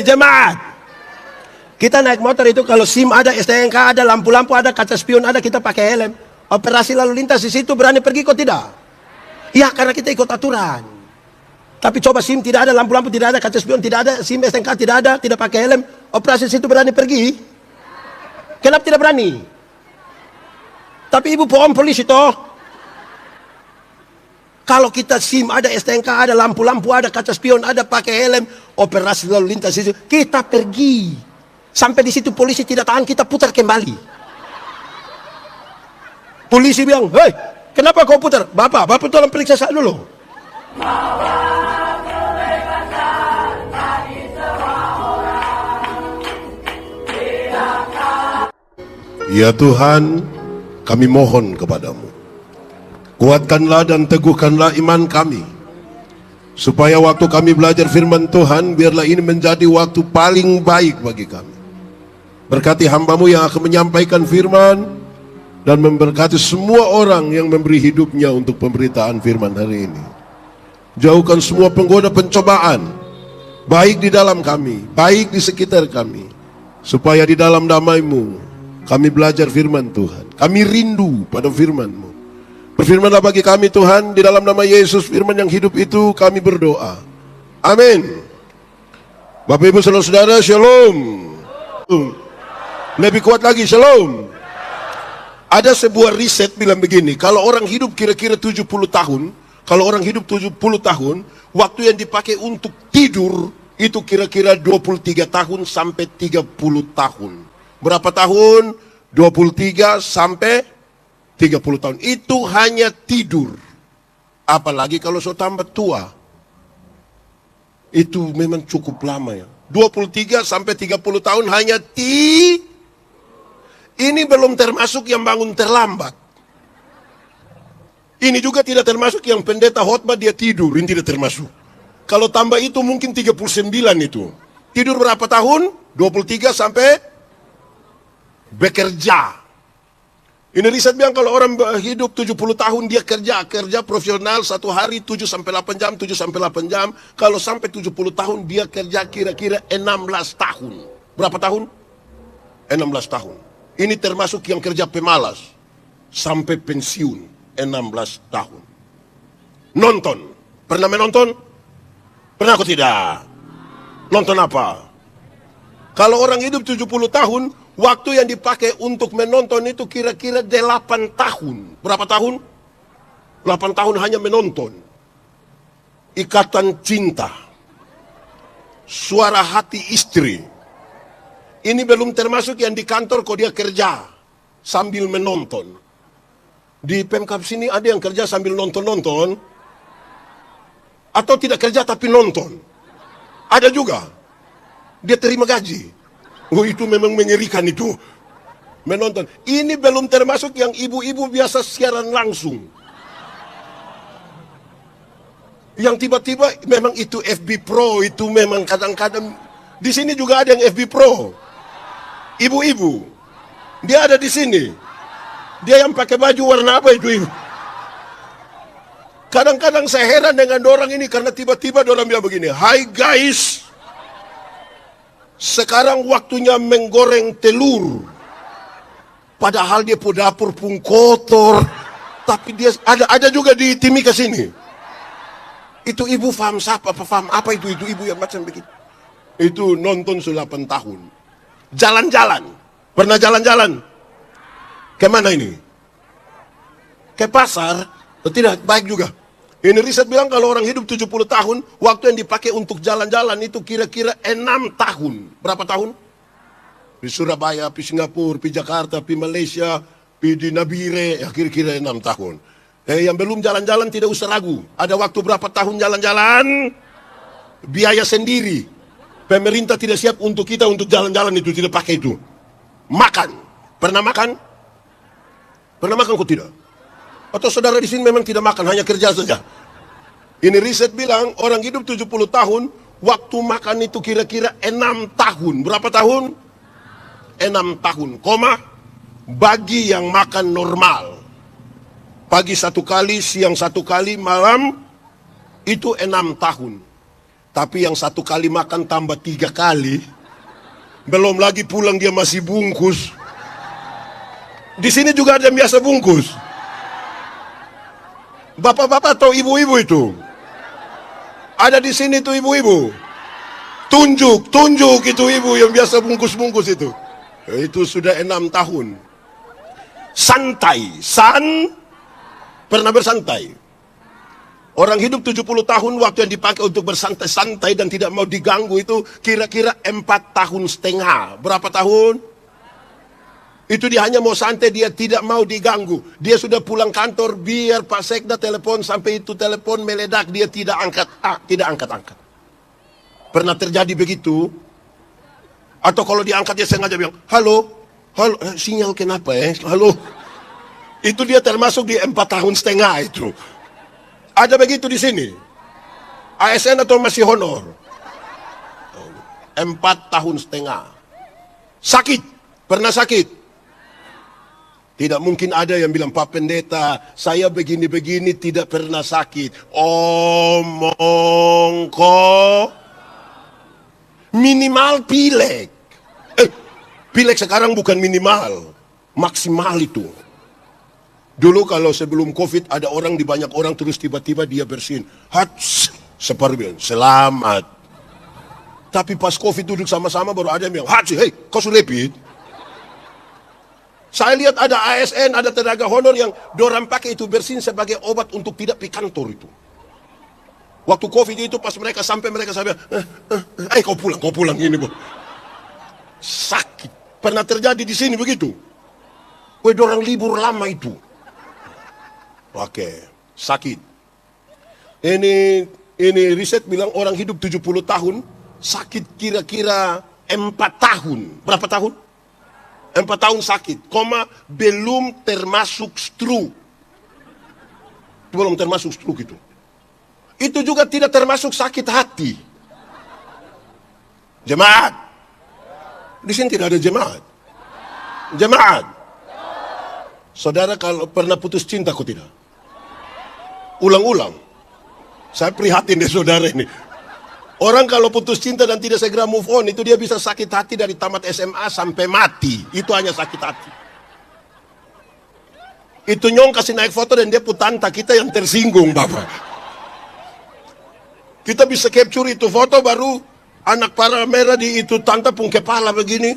Jemaat, kita naik motor itu kalau SIM ada, STNK ada, lampu-lampu ada, kaca spion ada, kita pakai helm. Operasi lalu lintas di situ berani pergi kok tidak? Ya karena kita ikut aturan. Tapi coba SIM tidak ada, lampu-lampu tidak ada, kaca spion tidak ada, SIM STNK tidak ada, tidak pakai helm, operasi di situ berani pergi? Kenapa tidak berani? Tapi ibu pohon polisi toh. Kalau kita SIM ada, STNK ada, lampu-lampu ada, kaca spion ada, pakai helm, operasi lalu lintas itu, kita pergi. Sampai di situ polisi tidak tahan, kita putar kembali. Polisi bilang, hei, kenapa kau putar? Bapak tolong periksa saya dulu. Ya Tuhan, kami mohon kepadamu, kuatkanlah dan teguhkanlah iman kami, supaya waktu kami belajar firman Tuhan, biarlah ini menjadi waktu paling baik bagi kami. Berkati hamba-Mu yang akan menyampaikan firman, dan memberkati semua orang yang memberi hidupnya untuk pemberitaan firman hari ini. Jauhkan semua penggoda pencobaan, baik di dalam kami, baik di sekitar kami, supaya di dalam damai-Mu kami belajar firman Tuhan. Kami rindu pada firman-Mu. Berfirmanlah bagi kami Tuhan, di dalam nama Yesus, firman yang hidup itu kami berdoa. Amin. Bapak Ibu saudara-saudara, shalom. Lebih kuat lagi, shalom. Ada sebuah riset bilang begini, kalau orang hidup kira-kira 70 tahun, kalau orang hidup 70 tahun, waktu yang dipakai untuk tidur itu kira-kira 23 tahun sampai 30 tahun. Berapa tahun? 23 sampai 30 tahun. Itu hanya tidur. Apalagi kalau so tambah tua. Itu memang cukup lama ya. 23 sampai 30 tahun hanya ini belum termasuk yang bangun terlambat. Ini juga tidak termasuk yang pendeta khotbah dia tidur, ini tidak termasuk. Kalau tambah itu mungkin 39 itu. Tidur berapa tahun? 23 sampai bekerja. Ini riset bilang kalau orang hidup 70 tahun dia kerja profesional satu hari 7 sampai 8 jam, 7 sampai 8 jam. Kalau sampai 70 tahun dia kerja kira-kira 16 tahun. Berapa tahun? 16 tahun. Ini termasuk yang kerja pemalas sampai pensiun 16 tahun. Nonton. Pernah menonton? Pernah atau tidak? Nonton apa? Kalau orang hidup 70 tahun, waktu yang dipakai untuk menonton itu kira-kira 8 tahun. Berapa tahun? 8 tahun hanya menonton. Ikatan cinta. Suara hati istri. Ini belum termasuk yang di kantor kok dia kerja sambil menonton. Di Pemkab sini ada yang kerja sambil nonton-nonton. Atau tidak kerja tapi nonton. Ada juga. Dia terima gaji. Oh itu memang mengerikan itu. Menonton. Ini belum termasuk yang ibu-ibu biasa siaran langsung. Yang tiba-tiba memang itu FB Pro, itu memang kadang-kadang. Di sini juga ada yang FB Pro. Ibu-ibu. Dia ada di sini. Dia yang pakai baju warna apa itu ibu? Kadang-kadang saya heran dengan orang ini karena tiba-tiba orang bilang begini, "Hai guys, sekarang waktunya menggoreng telur." Padahal dia pun dapur pun kotor, tapi dia ada juga di Timika sini. Itu ibu paham apa itu ibu yang macam begitu. Itu nonton 8 tahun. Jalan-jalan. Pernah jalan-jalan? Kemana ini? Ke pasar? Tidak, baik juga. Ini riset bilang kalau orang hidup 70 tahun, waktu yang dipakai untuk jalan-jalan itu kira-kira 6 tahun. Berapa tahun? Di Surabaya, di Singapura, di Jakarta, di Malaysia, di Nabire, ya kira-kira 6 tahun. Yang belum jalan-jalan tidak usah ragu. Ada waktu berapa tahun jalan-jalan? Biaya sendiri. Pemerintah tidak siap untuk kita untuk jalan-jalan itu, tidak pakai itu. Makan. Pernah makan? Pernah makan kok tidak? Atau saudara di sini memang tidak makan, hanya kerja saja? Ini riset bilang orang hidup 70 tahun, waktu makan itu kira-kira 6 tahun. Berapa tahun? 6 tahun. Bagi yang makan normal. Pagi 1 kali, siang 1 kali, malam itu 6 tahun. Tapi yang 1 kali makan tambah 3 kali. Belum lagi pulang dia masih bungkus. Di sini juga ada yang biasa bungkus. Bapak-bapak atau ibu-ibu itu? Ada di sini tuh ibu-ibu. Tunjuk itu ibu yang biasa bungkus-bungkus itu. Itu sudah 6 tahun. Santai. Pernah bersantai. Orang hidup 70 tahun waktu yang dipakai untuk bersantai-santai dan tidak mau diganggu itu kira-kira 4,5 tahun. Berapa tahun? Itu dia hanya mau santai, dia tidak mau diganggu. Dia sudah pulang kantor, biar Pak Sekda telepon, sampai itu telepon meledak, dia tidak angkat. Pernah terjadi begitu? Atau kalau diangkat dia sengaja bilang, halo, sinyal kenapa ya? Halo. Itu dia termasuk di 4,5 tahun itu. Ada begitu di sini? ASN atau masih honor? 4,5 tahun. Sakit? Pernah sakit? Tidak mungkin ada yang bilang, Pak Pendeta, saya begini-begini tidak pernah sakit. Omong kok. Minimal pilek. Pilek sekarang bukan minimal. Maksimal itu. Dulu kalau sebelum COVID ada orang di banyak orang terus tiba-tiba dia bersin. Hats, seperti bilang, selamat. Tapi pas COVID duduk sama-sama baru ada yang bilang, hats, hei, kau sudah lepit? Saya lihat ada ASN, ada tenaga honor yang dorang pakai itu bersin sebagai obat untuk tidak pergi kantor itu. Waktu COVID itu pas mereka sampai mereka bilang, kau pulang ini, Bu. Sakit. Pernah terjadi di sini begitu. Dorang libur lama itu. Oke, sakit. Ini riset bilang orang hidup 70 tahun sakit kira-kira 4 tahun. Berapa tahun? 4 tahun sakit, belum termasuk stroke. Belum termasuk stroke itu. Itu juga tidak termasuk sakit hati. Jemaat. Di sini tidak ada jemaat. Jemaat. Saudara kalau pernah putus cinta kok tidak? Ulang-ulang. Saya prihatin deh saudara ini. Orang kalau putus cinta dan tidak segera move on, itu dia bisa sakit hati dari tamat SMA sampai mati. Itu hanya sakit hati. Itu Nyong kasih naik foto dan dia putanta, kita yang tersinggung, Bapak. Kita bisa capture itu foto, baru anak para merah di itu tanta pun kepala begini.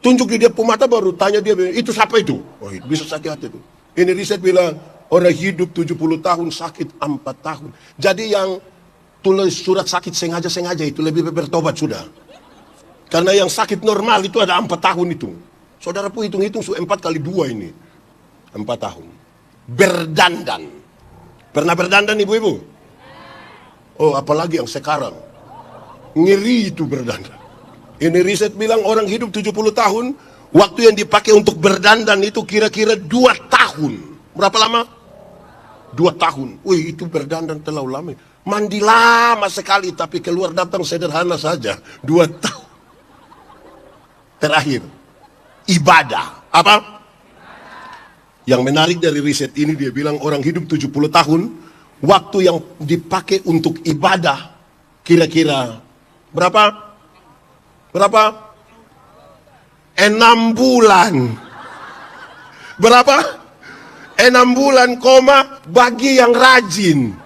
Tunjuk di dia mata, baru tanya dia, itu siapa itu? Oh, itu bisa sakit hati itu. Ini riset bilang, orang hidup 70 tahun sakit 4 tahun. Jadi yang tulis surat sakit sengaja-sengaja itu lebih bertobat sudah. Karena yang sakit normal itu ada 4 tahun itu. Saudara pun hitung-hitung 4 kali 2 ini. 4 tahun. Berdandan. Pernah berdandan ibu-ibu? Oh, apalagi yang sekarang. Ngeri itu berdandan. Ini riset bilang orang hidup 70 tahun, waktu yang dipakai untuk berdandan itu kira-kira 2 tahun. Berapa lama? 2 tahun. Wih, itu berdandan terlalu lama. Mandi lama sekali, tapi keluar datang sederhana saja. 2 tahun. Terakhir, ibadah. Apa? Yang menarik dari riset ini, dia bilang orang hidup 70 tahun, waktu yang dipakai untuk ibadah, kira-kira berapa? 6 bulan. Berapa? 6 bulan, bagi yang rajin.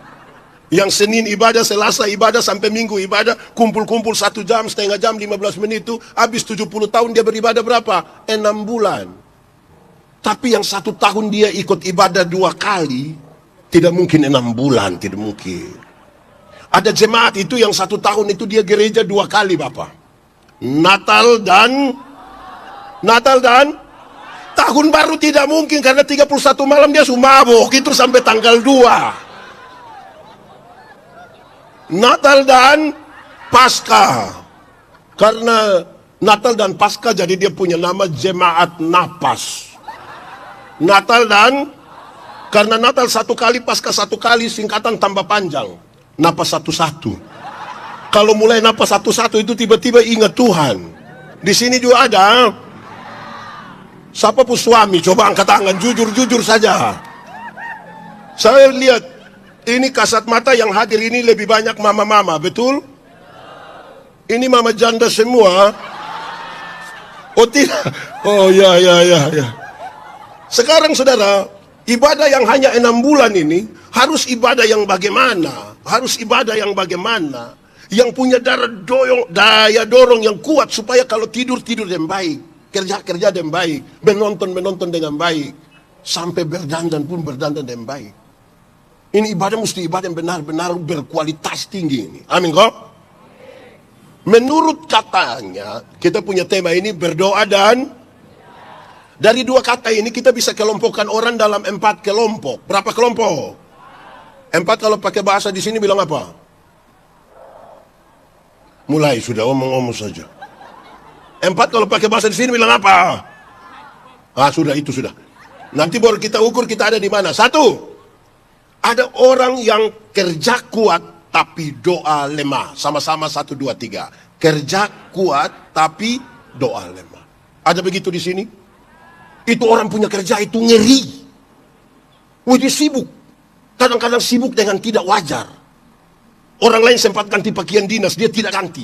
Yang Senin ibadah, Selasa ibadah, sampai Minggu ibadah, kumpul-kumpul 1 jam, setengah jam, 15 menit itu, habis 70 tahun dia beribadah berapa? 6 bulan. Tapi yang 1 tahun dia ikut ibadah 2 kali, tidak mungkin 6 bulan, tidak mungkin. Ada jemaat itu yang 1 tahun itu dia gereja 2 kali, Bapak. Natal dan tahun baru tidak mungkin, karena 31 malam dia sumabok itu sampai tanggal 2. Natal dan Paskah. Karena Natal dan Paskah jadi dia punya nama jemaat napas. Natal dan, karena Natal 1 kali, Paskah 1 kali, singkatan tambah panjang. Napas 1-1. Kalau mulai napas 1-1 itu tiba-tiba ingat Tuhan. Di sini juga ada. Siapa pun suami, coba angkat tangan, jujur saja. Saya lihat ini kasat mata yang hadir ini lebih banyak mama-mama, betul? Ini mama janda semua. Oh tidak. Oh ya. Sekarang saudara, ibadah yang hanya 6 bulan ini harus ibadah yang bagaimana? Harus ibadah yang bagaimana? Yang punya daya dorong yang kuat supaya kalau tidur dengan baik, kerja dengan baik, menonton dengan baik, sampai berdandan pun berdandan dengan baik. Ini ibadah mesti ibadah yang benar-benar berkualitas tinggi ini. Amin kok? Menurut katanya, kita punya tema ini berdoa dan dari 2 kata ini kita bisa kelompokkan orang dalam 4 kelompok. Berapa kelompok? 4 kalau pakai bahasa di sini bilang apa? Mulai sudah omong-omong saja. 4 kalau pakai bahasa di sini bilang apa? Sudah itu sudah. Nanti baru kita ukur kita ada di mana. 1. Ada orang yang kerja kuat tapi doa lemah. Sama-sama 1, 2, 3. Kerja kuat tapi doa lemah. Ada begitu di sini? Itu orang punya kerja itu ngeri. Dia sibuk. Kadang-kadang sibuk dengan tidak wajar. Orang lain sempat ganti pakaian dinas, dia tidak ganti.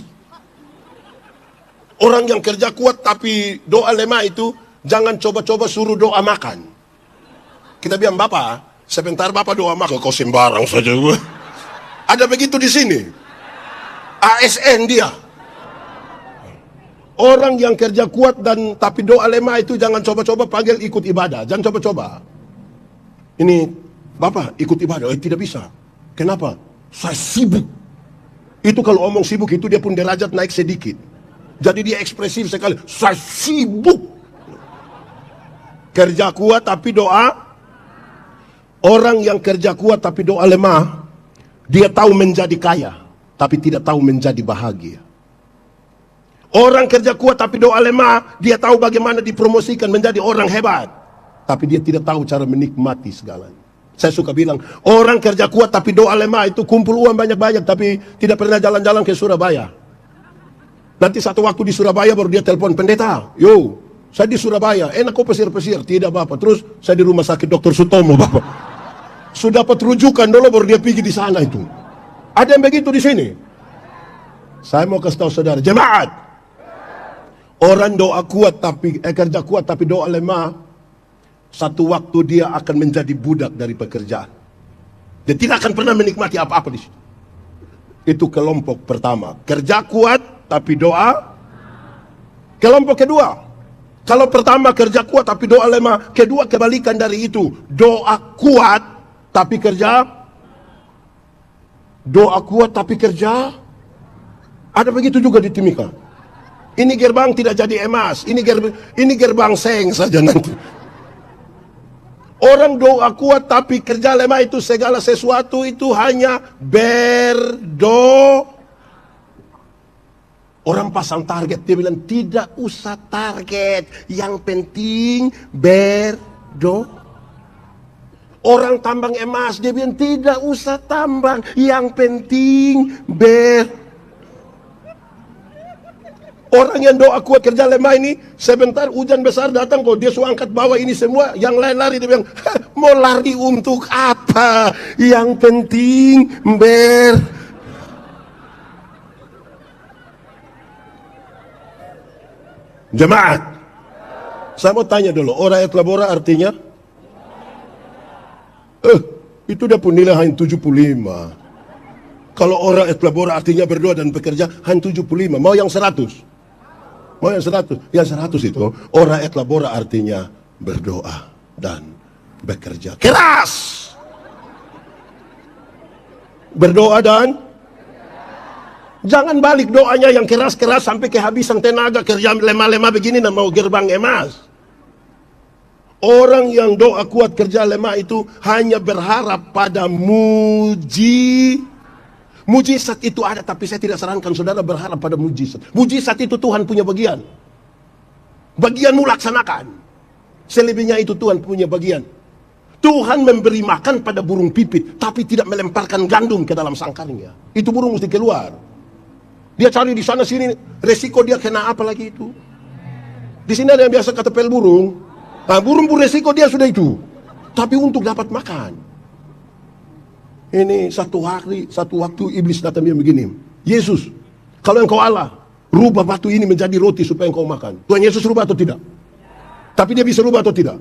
Orang yang kerja kuat tapi doa lemah itu, jangan coba-coba suruh doa makan. Kita bilang, Bapak, sebentar Bapak doa makan, kau sembarang saja. Ada begitu di sini. ASN dia. Orang yang kerja kuat dan tapi doa lemah itu jangan coba-coba panggil ikut ibadah. Jangan coba-coba. Ini, Bapak ikut ibadah, tidak bisa. Kenapa? Saya sibuk. Itu kalau omong sibuk itu dia pun derajat naik sedikit. Jadi dia ekspresif sekali. Saya sibuk. Kerja kuat tapi doa. Orang yang kerja kuat tapi doa lemah, dia tahu menjadi kaya tapi tidak tahu menjadi bahagia. Orang kerja kuat tapi doa lemah, dia tahu bagaimana dipromosikan menjadi orang hebat, tapi dia tidak tahu cara menikmati segalanya. Saya suka bilang, orang kerja kuat tapi doa lemah itu kumpul uang banyak-banyak tapi tidak pernah jalan-jalan ke Surabaya. Nanti satu waktu di Surabaya baru dia telepon, pendeta, yo, saya di Surabaya, enak kok pesir-pesir. Tidak Bapak, terus saya di rumah sakit Dr. Sutomo Bapak. Sudah dapat rujukan dulu baru dia pergi di sana itu. Ada yang begitu di sini? Saya mau kasih tahu saudara, jemaat. Orang doa kuat tapi kerja kuat tapi doa lemah, satu waktu dia akan menjadi budak dari pekerjaan. Dia tidak akan pernah menikmati apa-apa di situ. Itu kelompok pertama. Kerja kuat tapi doa. Kelompok kedua. Kalau pertama kerja kuat tapi doa lemah. Kedua kebalikan dari itu. Doa kuat tapi kerja. Doa kuat tapi kerja. Ada begitu juga di Timika. Ini gerbang tidak jadi emas. Ini gerbang seng saja nanti. Orang doa kuat tapi kerja lemah itu segala sesuatu itu hanya Orang pasang target, dia bilang tidak usah target, yang penting Orang tambang emas, dia bilang tidak usah tambang, yang penting Orang yang doa kuat kerja lemah ini, sebentar hujan besar datang kok dia suruh angkat bawa ini semua, yang lain lari, dia bilang, mau lari untuk apa? Yang penting Jemaat, saya mau tanya dulu, ora et labora artinya? Itu dia pun nilai hanya 75. Kalau ora et labora artinya berdoa dan bekerja hanya 75. Mau yang 100? Mau yang 100? Yang 100 itu ora et labora artinya berdoa dan bekerja keras. Berdoa dan jangan balik doanya yang keras-keras sampai kehabisan tenaga, kerja lemah-lemah begini dan mau gerbang emas. Orang yang doa kuat kerja lemah itu hanya berharap pada mujizat itu ada, tapi saya tidak sarankan saudara berharap pada mujizat. Mujizat itu Tuhan punya bagian. Bagianmu laksanakan. Selebihnya itu Tuhan punya bagian. Tuhan memberi makan pada burung pipit, tapi tidak melemparkan gandum ke dalam sangkarnya. Itu burung mesti keluar. Dia cari di sana sini, resiko dia kena apa lagi itu. Di sini ada yang biasa ketepel burung. Nah, burung pun resiko dia sudah itu. Tapi untuk dapat makan. Ini satu waktu iblis datang dia begini. Yesus, Kalau engkau Allah, rubah batu ini menjadi roti supaya engkau makan. Tuhan Yesus rubah atau tidak? Tapi dia bisa rubah atau tidak?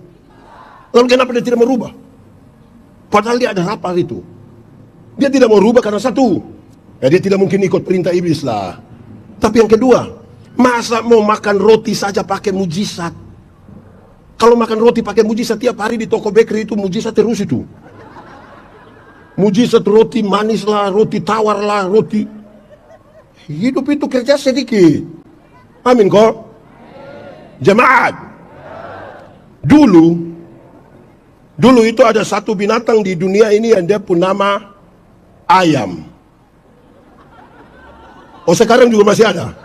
Lalu kenapa dia tidak merubah? Padahal dia ada rapal itu. Dia tidak mau rubah karena satu, dia tidak mungkin ikut perintah iblis lah. Tapi yang kedua, masa mau makan roti saja pakai mujizat? Kalau makan roti pakai mujizat tiap hari di toko bakery itu mujizat terus itu. Mujizat roti manis lah, roti tawar lah, roti. Hidup itu kerja sedikit. Amin kok. Jemaat. Dulu itu ada satu binatang di dunia ini yang dia pun nama ayam. Oh, sekarang juga masih ada.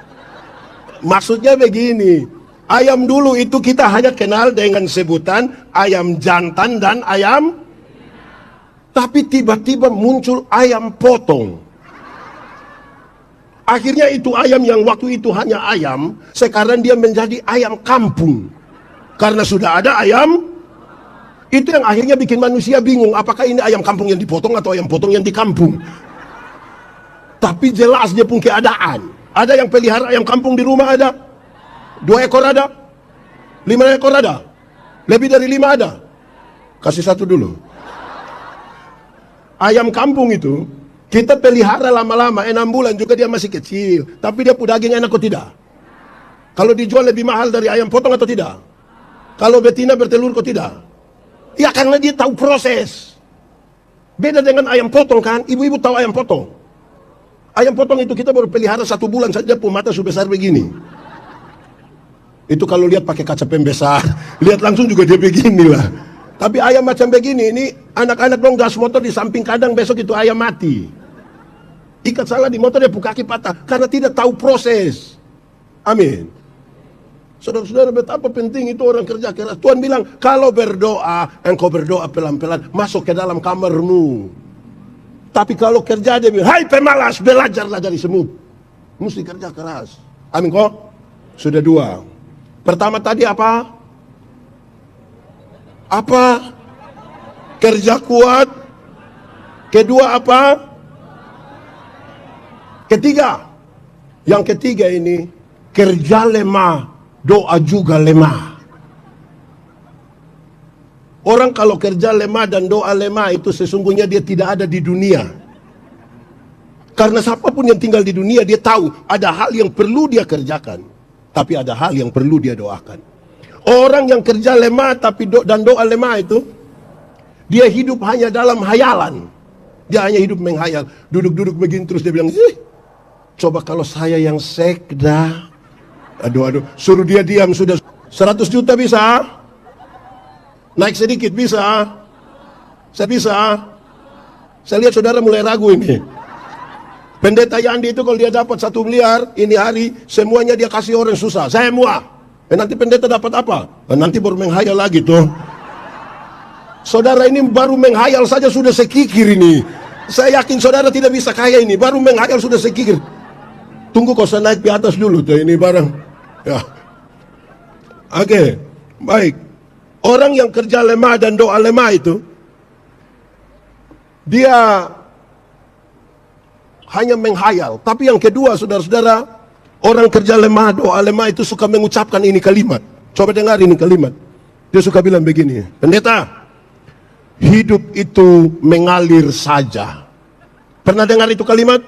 Maksudnya begini, ayam dulu itu kita hanya kenal dengan sebutan ayam jantan dan ayam. Tapi tiba-tiba muncul ayam potong. Akhirnya itu ayam yang waktu itu hanya ayam, sekarang dia menjadi ayam kampung. Karena sudah ada ayam, itu yang akhirnya bikin manusia bingung, apakah ini ayam kampung yang dipotong atau ayam potong yang di kampung. Tapi jelas dia pun keadaan. Ada yang pelihara ayam kampung di rumah ada. 2 ekor ada. 5 ekor ada. Lebih dari 5 ada. Kasih satu dulu. Ayam kampung itu kita pelihara lama-lama, 6 bulan juga dia masih kecil. Tapi dia punya daging enak atau tidak? Kalau dijual lebih mahal dari ayam potong atau tidak? Kalau betina bertelur kok tidak? Ya karena dia tahu proses. Beda dengan ayam potong kan, ibu-ibu tahu ayam potong. Ayam potong itu kita baru pelihara 1 bulan saja pun mata sebesar begini. Itu kalau lihat pakai kaca pembesar, lihat langsung juga dia begini lah. Tapi ayam macam begini, ini anak-anak dong gas motor di samping kadang besok itu ayam mati. Ikat salah di motor dia kaki patah karena tidak tahu proses. Amin. Saudara-saudara, betapa penting itu orang kerja keras. Tuhan bilang, kalau berdoa, engkau berdoa pelan-pelan, masuk ke dalam kamarmu. Tapi kalau kerja dia bilang, hai pemalas, belajarlah dari semut. Mesti kerja keras. Amin kok? Sudah 2. Pertama tadi apa? Apa? Kerja kuat. Kedua apa? Ketiga. Yang ketiga ini, kerja lemah, doa juga lemah. Orang kalau kerja lemah dan doa lemah itu sesungguhnya dia tidak ada di dunia. Karena siapapun yang tinggal di dunia dia tahu ada hal yang perlu dia kerjakan. Tapi ada hal yang perlu dia doakan. Orang yang kerja lemah tapi dan doa lemah itu, dia hidup hanya dalam hayalan. Dia hanya hidup menghayal. Duduk-duduk begini terus dia bilang, coba kalau saya yang sekda. Aduh, suruh dia diam sudah. 100 juta bisa? Naik sedikit bisa? Saya bisa? Saya lihat saudara mulai ragu ini. Pendeta Yandi itu kalau dia dapat 1 miliar ini hari, semuanya dia kasih orang susah. Saya semua. Nanti pendeta dapat apa? Nanti baru menghayal lagi tuh. Saudara ini baru menghayal saja sudah sekikir ini. Saya yakin saudara tidak bisa kaya ini. Baru menghayal sudah sekikir. Tunggu kau saya naik di atas dulu tuh ini barang. Ya. Oke, baik. Orang yang kerja lemah dan doa lemah itu, dia hanya menghayal. Tapi yang kedua, saudara-saudara, orang kerja lemah, doa lemah itu suka mengucapkan ini kalimat. Coba dengar ini kalimat. Dia suka bilang begini, pendeta, hidup itu mengalir saja. Pernah dengar itu kalimat?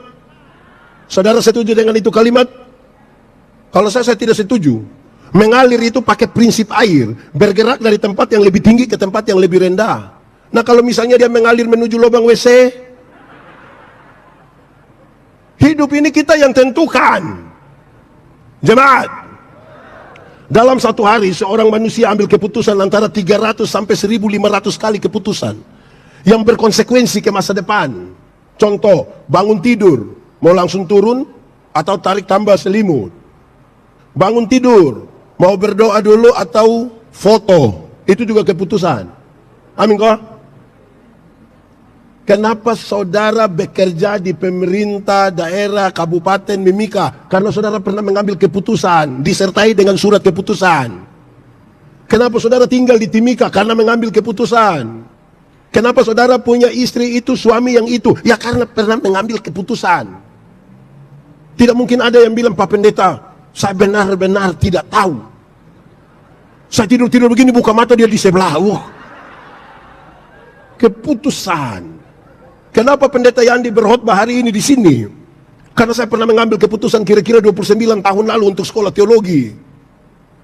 Saudara setuju dengan itu kalimat? Kalau saya tidak setuju. Mengalir itu pakai prinsip air, bergerak dari tempat yang lebih tinggi ke tempat yang lebih rendah. Nah kalau misalnya dia mengalir menuju lubang WC, hidup ini kita yang tentukan. Jemaat, dalam satu hari seorang manusia ambil keputusan antara 300 sampai 1500 kali keputusan yang berkonsekuensi ke masa depan. Contoh, bangun tidur, mau langsung turun atau tarik tambah selimut. Bangun tidur, mau berdoa dulu atau foto, itu juga keputusan. Amin kok? Kenapa saudara bekerja di pemerintah daerah Kabupaten Mimika? Karena saudara pernah mengambil keputusan, disertai dengan surat keputusan. Kenapa saudara tinggal di Timika? Karena mengambil keputusan. Kenapa saudara punya istri itu, suami yang itu? Ya karena pernah mengambil keputusan. Tidak mungkin ada yang bilang, Pak Pendeta, saya benar-benar tidak tahu. Saya tidur-tidur begini, buka mata dia di sebelah. Keputusan. Kenapa Pendeta Yandi berkhotbah hari ini di sini? Karena saya pernah mengambil keputusan kira-kira 29 tahun lalu untuk sekolah teologi.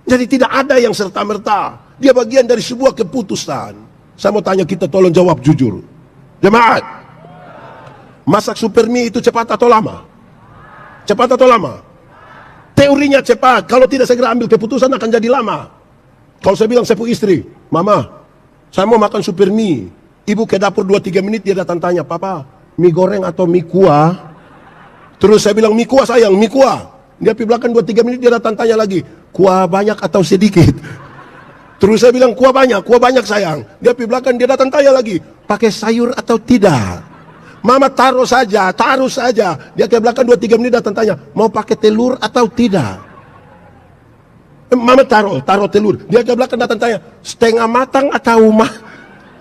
Jadi tidak ada yang serta-merta. Dia bagian dari sebuah keputusan. Saya mau tanya, kita tolong jawab jujur. Jemaat, masak super mie itu cepat atau lama? Cepat atau lama? Teorinya cepat. Kalau tidak segera ambil keputusan akan jadi lama. Kalau saya bilang saya punya istri, Mama, saya mau makan super mie. Ibu ke dapur 2-3 menit, dia datang tanya, Papa, mie goreng atau mie kuah? Terus saya bilang, mie kuah sayang, mie kuah. Dia pergi belakang 2-3 menit, dia datang tanya lagi, kuah banyak atau sedikit? Terus saya bilang, kuah banyak sayang. Dia pergi belakang, dia datang tanya lagi, pakai sayur atau tidak? Mama taruh saja. Dia ke belakang 2-3 menit datang tanya, mau pakai telur atau tidak? Mama taruh telur. Dia ke belakang datang tanya, setengah matang atau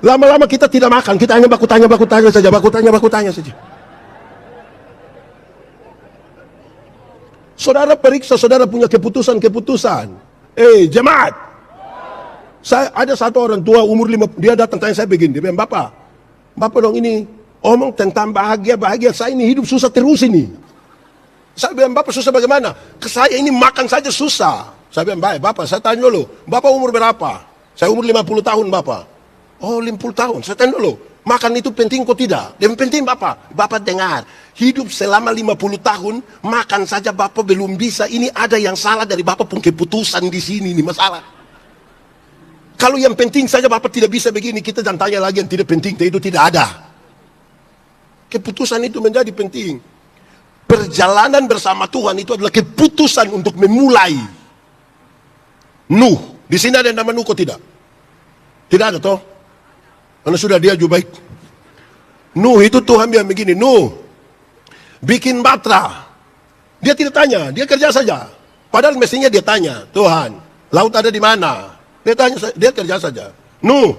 Lama-lama kita tidak makan, kita hanya baku tanya saja. Saudara periksa, saudara punya keputusan. Jemaat. Saya ada satu orang tua umur 5, dia datang tanya saya begini, dia bilang, Bapak dong ini omong tentang bahagia, saya ini hidup susah terus ini. Saya bilang, Bapak susah bagaimana? Saya ini makan saja susah. Saya bilang, baik Bapak, saya tanya dulu, Bapak umur berapa? Saya umur 50 tahun Bapak. Oh 50 tahun, saya tanya dulu, makan itu penting kok tidak? Yang penting Bapak dengar, hidup selama 50 tahun, makan saja Bapak belum bisa, ini ada yang salah dari Bapak pun keputusan di sini, ini masalah. Kalau yang penting saja Bapak tidak bisa begini, kita jangan tanya lagi yang tidak penting, itu tidak ada. Keputusan itu menjadi penting. Perjalanan bersama Tuhan itu adalah keputusan untuk memulai. Nuh, di sini ada yang nama Nuh kok tidak? Tidak ada toh? Karena sudah dia juga baik. Nuh itu Tuhan bilang begini, Nuh, bikin batra. Dia tidak tanya, dia kerja saja. Padahal mestinya dia tanya, Tuhan, laut ada di mana? Dia tanya, dia kerja saja. Nuh,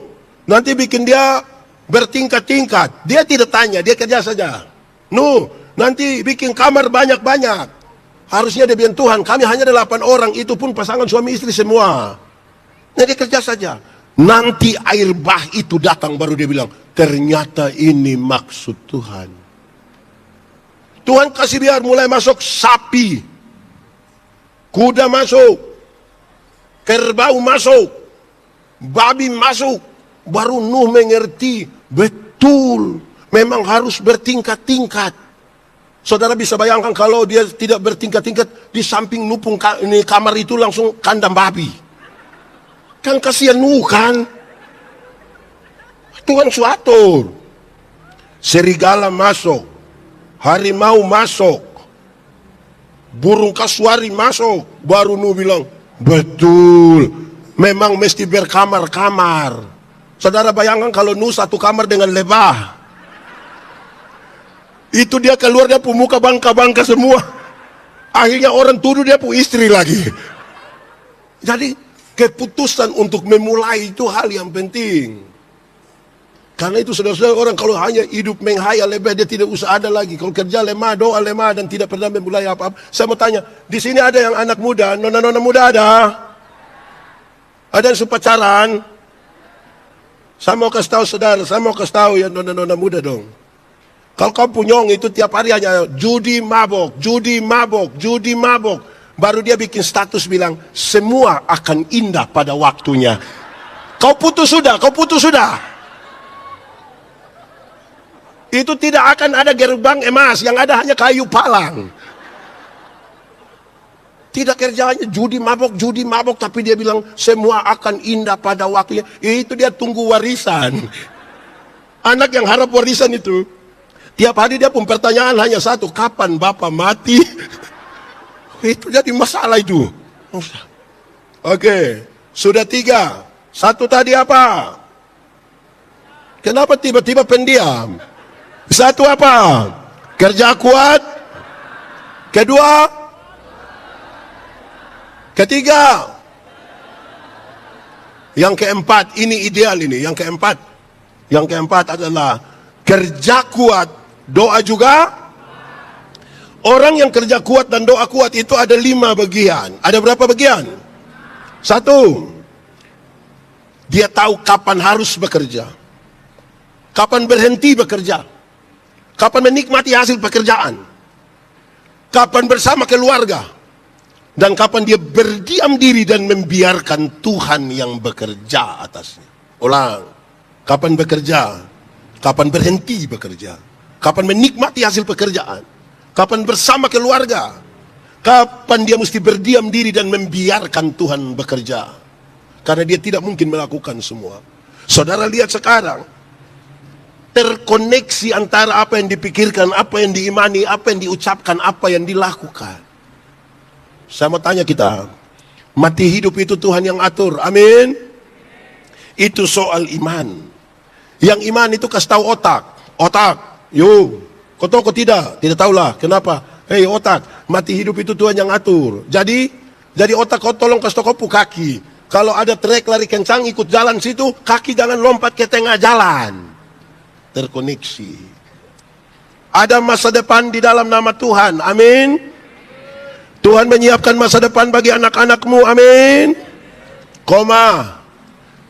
nanti bikin dia bertingkat-tingkat. Dia tidak tanya, dia kerja saja. Nuh, nanti bikin kamar banyak-banyak. Harusnya dia bilang, Tuhan, kami hanya ada 8 orang, itu pun pasangan suami istri semua. Nah, dia kerja saja. Nanti air bah itu datang, baru dia bilang, ternyata ini maksud Tuhan. Tuhan kasih biar mulai masuk sapi, kuda masuk, kerbau masuk, babi masuk. Baru Nuh mengerti, betul, memang harus bertingkat-tingkat. Saudara bisa bayangkan kalau dia tidak bertingkat-tingkat, di samping nupung kamar itu langsung kandang babi. Kan kasihan Nuh kan. Tuhan suatur. Serigala masuk, harimau masuk, burung kasuari masuk. Baru Nuh bilang, betul, memang mesti berkamar-kamar. Saudara bayangkan kalau Nuh satu kamar dengan lebah. Itu dia keluar, dia muka bangka-bangka semua. Akhirnya orang tuduh dia istri lagi. Jadi keputusan untuk memulai itu hal yang penting. Karena itu saudara-saudara, orang kalau hanya hidup menghayal lebih, dia tidak usah ada lagi. Kalau kerja lemah, doa lemah, dan tidak pernah memulai apa-apa. Saya mau tanya, di sini ada yang anak muda, nona-nona muda ada? Ada yang suka pacaran? Saya mau kasih tahu saudara, saya mau kasih tahu ya nona-nona muda dong. Kalau kamu punyong itu tiap hari hanya judi mabok. Baru dia bikin status bilang, semua akan indah pada waktunya. Kau putus sudah. Itu tidak akan ada gerbang emas, yang ada hanya kayu palang. Tidak kerjanya judi mabok, tapi dia bilang semua akan indah pada waktunya. Itu dia tunggu warisan. Anak yang harap warisan itu, tiap hari dia pun pertanyaan hanya satu, kapan bapak mati? Itu jadi masalah itu. Oke, sudah 3. Satu tadi apa? Kenapa tiba-tiba pendiam? Satu apa? Kerja kuat. Kedua, ketiga, yang keempat, ini ideal ini. Yang keempat adalah kerja kuat, doa juga. Orang yang kerja kuat dan doa kuat itu ada 5 bagian. Ada berapa bagian? 1, dia tahu kapan harus bekerja, kapan berhenti bekerja, kapan menikmati hasil pekerjaan, kapan bersama keluarga, dan kapan dia berdiam diri dan membiarkan Tuhan yang bekerja atasnya. Ulang, kapan bekerja, kapan berhenti bekerja, kapan menikmati hasil pekerjaan, kapan bersama keluarga, kapan dia mesti berdiam diri dan membiarkan Tuhan bekerja. Karena dia tidak mungkin melakukan semua. Saudara lihat sekarang, terkoneksi antara apa yang dipikirkan, apa yang diimani, apa yang diucapkan, apa yang dilakukan. Saya mau tanya kita, mati hidup itu Tuhan yang atur, amin? Itu soal iman. Yang iman itu kasih tahu otak, kau tahu kau tidak tahulah, kenapa? Hei otak, mati hidup itu Tuhan yang atur. Jadi otak kau tolong kasih tahu kau kaki. Kalau ada trek lari kencang, ikut jalan situ, kaki jangan lompat ke tengah jalan. Terkoneksi. Ada masa depan di dalam nama Tuhan, amin. Tuhan menyiapkan masa depan bagi anak-anakmu, amin.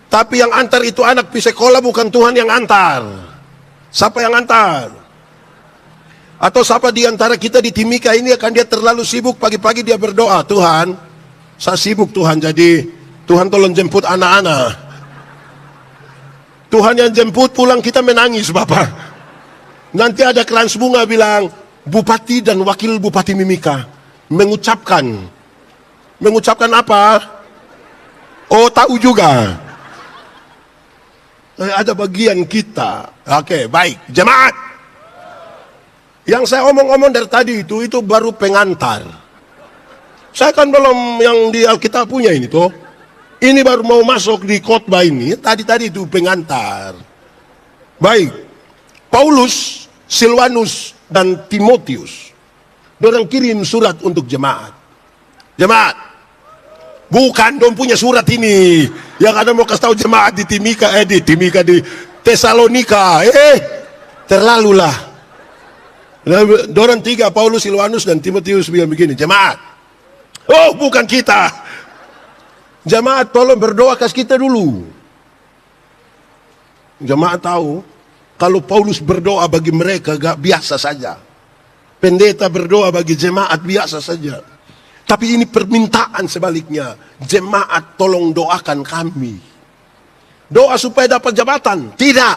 Tapi yang antar itu anak pi sekolah, bukan Tuhan yang antar. Siapa yang antar? Atau siapa di antara kita di Timika ini akan dia terlalu sibuk, pagi-pagi dia berdoa, Tuhan, saya sibuk Tuhan, jadi Tuhan tolong jemput anak-anak. Tuhan yang jemput pulang kita menangis Bapak. Nanti ada krans bunga bilang, Bupati dan Wakil Bupati Mimika mengucapkan apa? Oh tahu juga. Ada bagian kita. Oke, baik. Jemaat. Yang saya omong-omong dari tadi itu baru pengantar. Saya kan belum yang di Alkitab punya ini tuh. Ini baru mau masuk di khotbah ini. Tadi itu pengantar. Baik. Paulus, Silwanus, dan Timotius, dorang kirim surat untuk jemaat. Bukan dong punya surat ini. Yang ada mau kasih tahu jemaat di Timika, di Tesalonika. Terlalulah. Dorang 3, Paulus, Silwanus, dan Timotius bilang begini, jemaat. Oh, bukan kita. Jemaat tolong berdoa kasih kita dulu. Jemaat tahu, kalau Paulus berdoa bagi mereka gak biasa saja. Pendeta berdoa bagi jemaat biasa saja. Tapi ini permintaan sebaliknya. Jemaat tolong doakan kami. Doa supaya dapat jabatan? Tidak.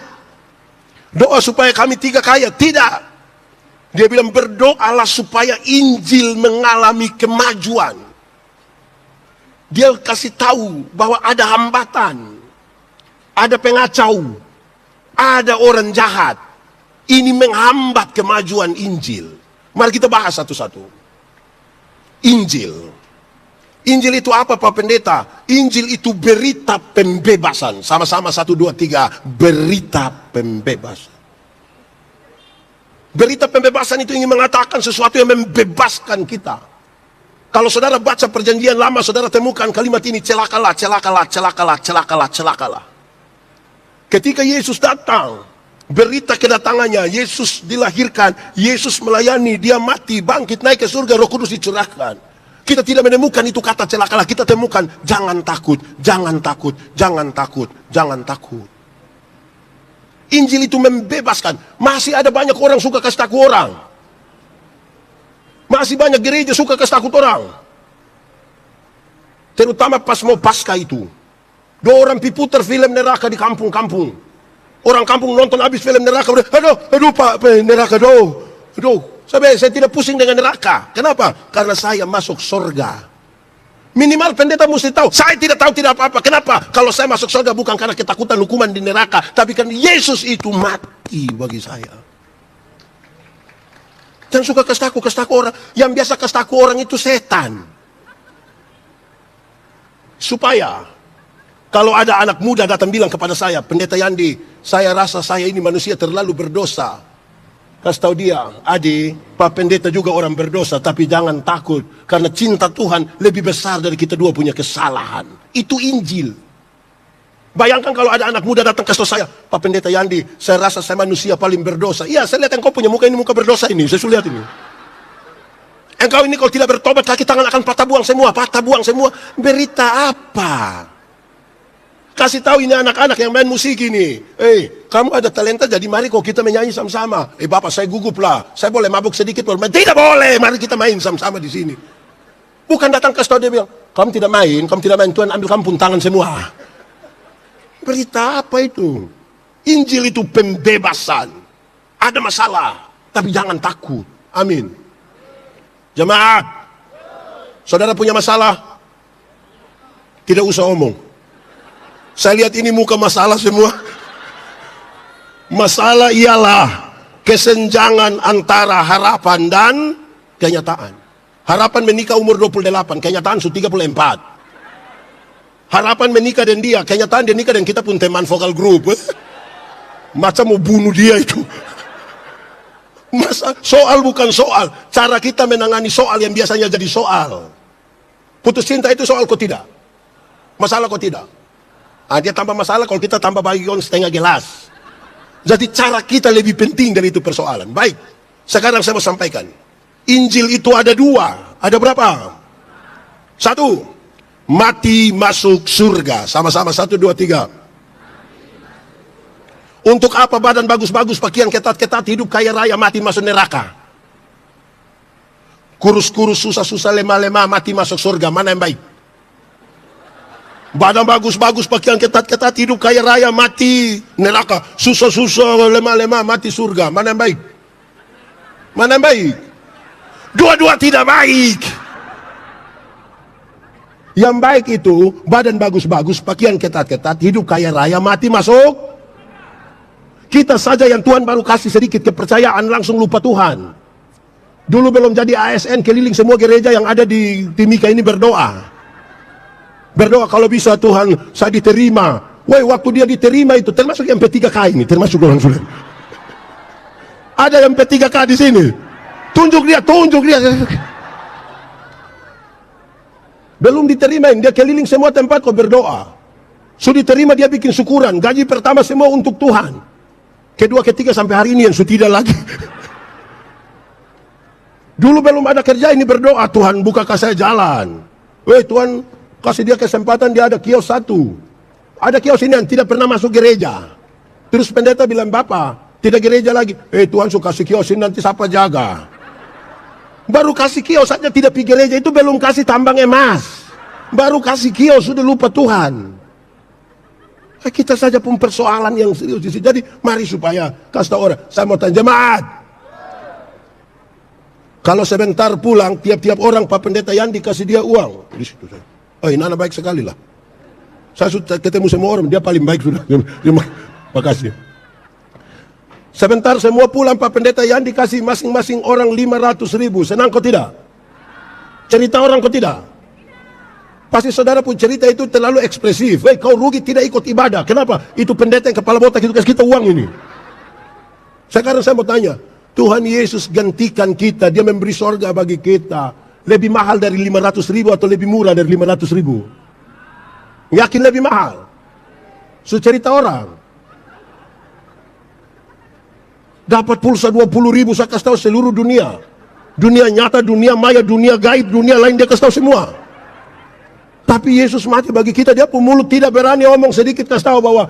Doa supaya kami 3 kaya? Tidak. Dia bilang berdoalah supaya Injil mengalami kemajuan. Dia kasih tahu bahwa ada hambatan, ada pengacau, ada orang jahat. Ini menghambat kemajuan Injil. Mari kita bahas satu-satu. Injil itu apa Pak Pendeta? Injil itu berita pembebasan. Sama-sama 1, 2, 3. Berita pembebasan. Berita pembebasan itu ingin mengatakan sesuatu yang membebaskan kita. Kalau saudara baca perjanjian lama, saudara temukan kalimat ini, celakalah, celakalah, celakalah, celakalah, celakalah. Ketika Yesus datang, berita kedatangannya, Yesus dilahirkan, Yesus melayani, dia mati, bangkit, naik ke surga, Roh Kudus dicurahkan. Kita tidak menemukan itu kata celakalah, kita temukan jangan takut, jangan takut, jangan takut, jangan takut. Injil itu membebaskan. Masih ada banyak orang suka kasih takut orang. Masih banyak gereja suka kasih takut orang. Terutama pas mau Paskah itu. 2 orang putar film neraka di kampung-kampung. Orang kampung nonton habis film neraka. Aduh Pak, neraka, aduh. Saya tidak pusing dengan neraka. Kenapa? Karena saya masuk surga. Minimal pendeta mesti tahu. Saya tidak tahu tidak apa-apa. Kenapa? Kalau saya masuk surga bukan karena ketakutan hukuman di neraka. Tapi karena Yesus itu mati bagi saya. Jangan suka kasih takut orang. Yang biasa kasih takut orang itu setan. Supaya kalau ada anak muda datang bilang kepada saya, Pendeta Yandi, saya rasa saya ini manusia terlalu berdosa. Kasih tahu dia, Adi, Pak Pendeta juga orang berdosa, tapi jangan takut. Karena cinta Tuhan lebih besar dari kita dua punya kesalahan. Itu Injil. Bayangkan kalau ada anak muda datang ke saya, Pak Pendeta Yandi, saya rasa saya manusia paling berdosa. Iya, saya lihat yang kau punya muka ini, muka berdosa ini. Saya lihat ini. Engkau ini kalau tidak bertobat, kaki tangan akan patah buang semua, patah buang semua. Berita apa? Kasih tahu ini anak-anak yang main musik ini. Kamu ada talenta, jadi mari kok kita menyanyi sama-sama. Bapak saya gugup lah, saya boleh mabuk sedikit. Tidak boleh, mari kita main sama-sama di sini. Bukan datang ke studio dia bilang, kamu tidak main, Tuhan ambil kamu pun tangan semua. Berita apa itu? Injil itu pembebasan. Ada masalah, tapi jangan takut. Amin. Jemaat, saudara punya masalah, tidak usah omong. Saya lihat ini muka masalah semua. Masalah ialah kesenjangan antara harapan dan kenyataan. Harapan menikah umur 28, kenyataan sudah 34. Harapan menikah dan dia, kenyataan dia nikah dan kita pun teman vokal grup. Macam mau bunuh dia itu. Soal bukan soal, cara kita menangani soal yang biasanya jadi soal. Putus cinta itu soal kok tidak? Masalah kok tidak? Dia tambah masalah kalau kita tambah bagian setengah gelas. Jadi cara kita lebih penting dari itu persoalan. Baik, sekarang saya mau sampaikan. Injil itu ada dua. Ada berapa? Satu, mati masuk surga. Sama-sama, 1, 2, 3. Untuk apa badan bagus-bagus, pakaian ketat-ketat, hidup kaya raya, mati masuk neraka? Kurus-kurus, susah-susah, lemah-lemah, mati masuk surga. Mana yang baik? Badan bagus-bagus, pakaian ketat-ketat, hidup kaya raya, mati neraka. Susah-susah, lemah-lemah, mati surga. Mana yang baik? Mana yang baik? Dua-dua tidak baik. Yang baik itu badan bagus-bagus, pakaian ketat-ketat, hidup kaya raya, mati masuk. Kita saja yang Tuhan baru kasih sedikit kepercayaan langsung lupa Tuhan. Dulu belum jadi ASN, keliling semua gereja yang ada di Timika ini berdoa. Berdoa kalau bisa Tuhan saya diterima. Waktu dia diterima itu termasuk yang P3K ini, termasuk orang sudah. Ada yang P3K di sini. Tunjuk dia. Belum diterima, dia keliling semua tempat kok berdoa. Sudah diterima dia bikin syukuran. Gaji pertama semua untuk Tuhan. Kedua, ketiga sampai hari ini yang sudah tidak lagi. Dulu belum ada kerja ini berdoa, Tuhan bukakan saya jalan. Tuhan kasih dia kesempatan, dia ada kios 1. Ada kios ini yang tidak pernah masuk gereja. Terus pendeta bilang, Bapak, tidak gereja lagi. Tuhan suka kasih kios ini, nanti siapa jaga? Baru kasih kios saja tidak pergi gereja, itu belum kasih tambang emas. Baru kasih kios, sudah lupa Tuhan. Kita saja pun persoalan yang serius di sini. Jadi mari supaya kasih tahu orang. Saya mau tanya jemaat. Kalau sebentar pulang, tiap-tiap orang Pak Pendeta Yandi kasih dia uang. Di situ saya. Ini anak baik sekali lah. Saya sudah ketemu semua orang, dia paling baik sudah. Terima kasih. Sebentar semua pulang Pak Pendeta Yandi kasih masing-masing orang 500.000. Senang kok tidak? Cerita orang kok tidak? Pasti saudara pun cerita itu terlalu ekspresif. Kau rugi tidak ikut ibadah. Kenapa? Itu pendeta yang kepala botak itu kasih kita uang ini. Sekarang saya mau tanya, Tuhan Yesus gantikan kita, dia memberi sorga bagi kita. Lebih mahal dari 500.000 atau lebih murah dari 500.000? Yakin lebih mahal? Cerita orang. Dapat pulsa 20.000, saya kasih tahu seluruh dunia. Dunia nyata, dunia maya, dunia gaib, dunia lain dia kasih tahu semua. Tapi Yesus mati bagi kita, dia pun mulut tidak berani omong sedikit kasih tahu bahwa,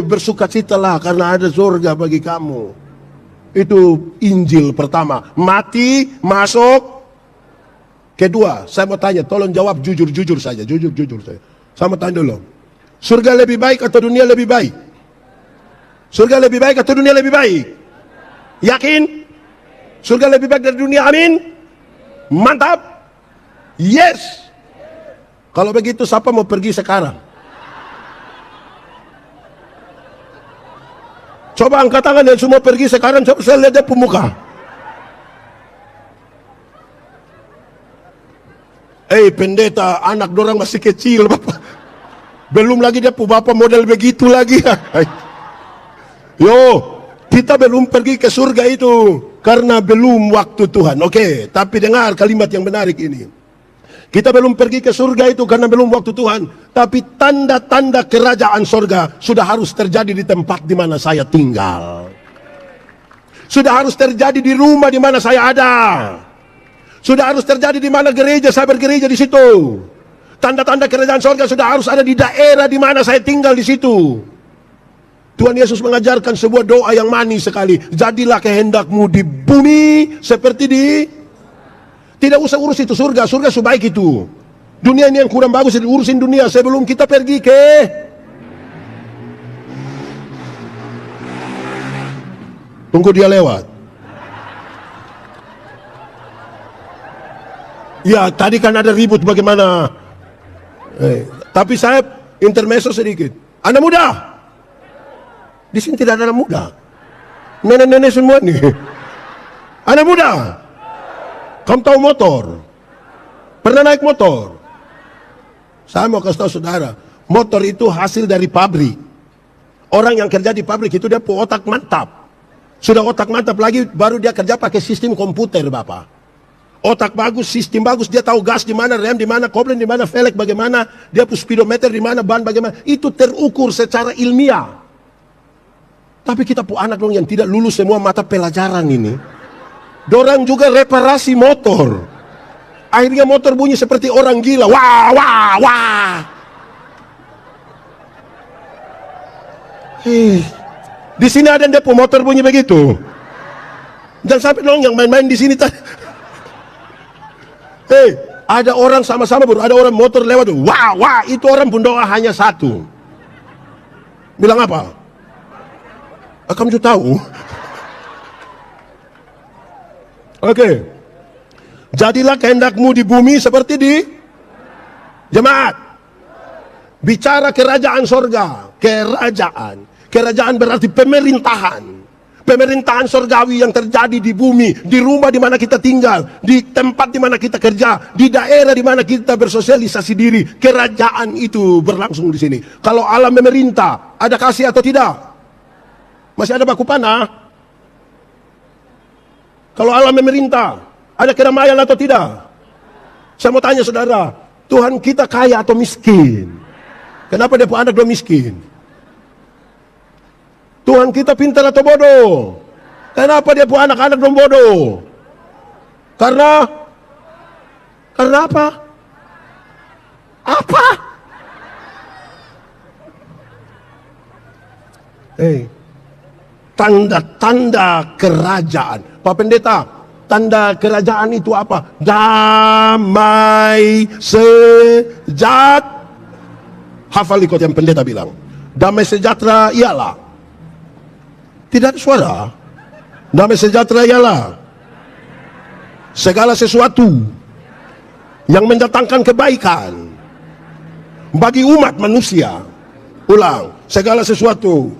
bersukacitalah karena ada surga bagi kamu. Itu Injil pertama, mati masuk. Kedua, saya mau tanya, tolong jawab jujur-jujur saja, jujur-jujur saja. Saya mau tanya dulu, surga lebih baik atau dunia lebih baik? Surga lebih baik atau dunia lebih baik? Yakin? Surga lebih baik dari dunia, amin? Mantap? Yes. Kalau begitu siapa mau pergi sekarang? Coba angkat tangan dan semua pergi sekarang. Coba saya lihat dia pemuka. Pendeta, anak dorang masih kecil, Bapak. Belum lagi dia bapak model begitu lagi. Kita belum pergi ke surga itu karena belum waktu Tuhan. Oke, tapi dengar kalimat yang menarik ini. Kita belum pergi ke surga itu karena belum waktu Tuhan. Tapi tanda-tanda kerajaan surga sudah harus terjadi di tempat di mana saya tinggal. Sudah harus terjadi di rumah di mana saya ada. Sudah harus terjadi di mana gereja, saya bergereja di situ. Tanda-tanda kerajaan sorga sudah harus ada di daerah di mana saya tinggal di situ. Tuhan Yesus mengajarkan sebuah doa yang manis sekali. Jadilah kehendakmu di bumi seperti di... Tidak usah urus itu surga, surga sebaik itu. Dunia ini yang kurang bagus, urusin dunia sebelum kita pergi ke... Tunggu dia lewat. Ya, tadi kan ada ribut bagaimana. Tapi saya intermezzo sedikit. Anak muda. Di sini tidak ada anak muda. Nenek-nenek semua nih. Anak muda. Kamu tahu motor? Pernah naik motor? Saya mau kasih tahu saudara, motor itu hasil dari pabrik. Orang yang kerja di pabrik itu dia otak mantap. Sudah otak mantap lagi, baru dia kerja pakai sistem komputer, Bapak. Otak bagus, sistem bagus, dia tahu gas di mana, rem di mana, koblen di mana, velg bagaimana, dia punya speedometer di mana, ban bagaimana. Itu terukur secara ilmiah. Tapi kita anak dong yang tidak lulus semua mata pelajaran ini. Dorang juga reparasi motor. Akhirnya motor bunyi seperti orang gila. Wah, wah, wah. Di sini ada yang depo motor bunyi begitu. Dan sampai dong yang main-main di sini tadi. Ada orang sama-sama baru ada orang motor lewat. Wah, wah, itu orang pendoa hanya satu. Bilang apa? Kamu juga tahu. Oke. Jadilah kehendakmu di bumi seperti di jemaat. Bicara kerajaan sorga. Kerajaan. Kerajaan berarti pemerintahan. Pemerintahan sorgawi yang terjadi di bumi, di rumah di mana kita tinggal, di tempat di mana kita kerja, di daerah di mana kita bersosialisasi diri. Kerajaan itu berlangsung di sini. Kalau Allah memerintah, ada kasih atau tidak? Masih ada baku panah? Kalau Allah memerintah, ada kedamaian atau tidak? Saya mau tanya saudara, Tuhan kita kaya atau miskin? Kenapa dia anak belum miskin? Tuhan kita pintar atau bodoh? Kenapa dia punya anak-anak belum bodoh? Karena apa? Apa? Tanda-tanda kerajaan. Pak Pendeta, tanda kerajaan itu apa? Damai sejahtera. Hafal ikut yang pendeta bilang. Damai sejahtera ialah. Tidak ada suara. Damai sejahtera ialah segala sesuatu yang mendatangkan kebaikan bagi umat manusia. Ulang, segala sesuatu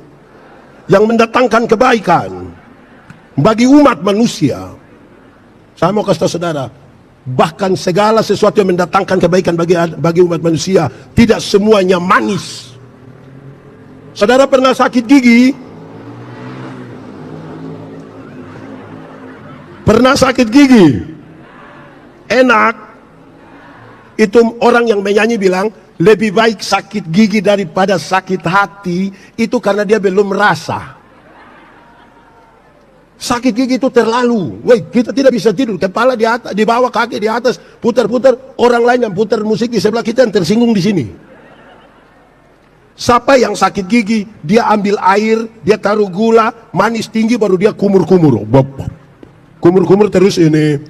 yang mendatangkan kebaikan bagi umat manusia. Saya mau kasih tahu saudara, bahkan segala sesuatu yang mendatangkan kebaikan bagi umat manusia tidak semuanya manis. Saudara pernah sakit gigi? Pernah sakit gigi? Enak. Itu orang yang menyanyi bilang, lebih baik sakit gigi daripada sakit hati. Itu karena dia belum merasa. Sakit gigi itu terlalu. Kita tidak bisa tidur. Kepala di atas, di bawah, kaki di atas, putar-putar. Orang lain yang putar musik di sebelah kita yang tersinggung di sini. Siapa yang sakit gigi, dia ambil air, dia taruh gula, manis tinggi, baru dia kumur-kumur. Kumur-kumur terus ini.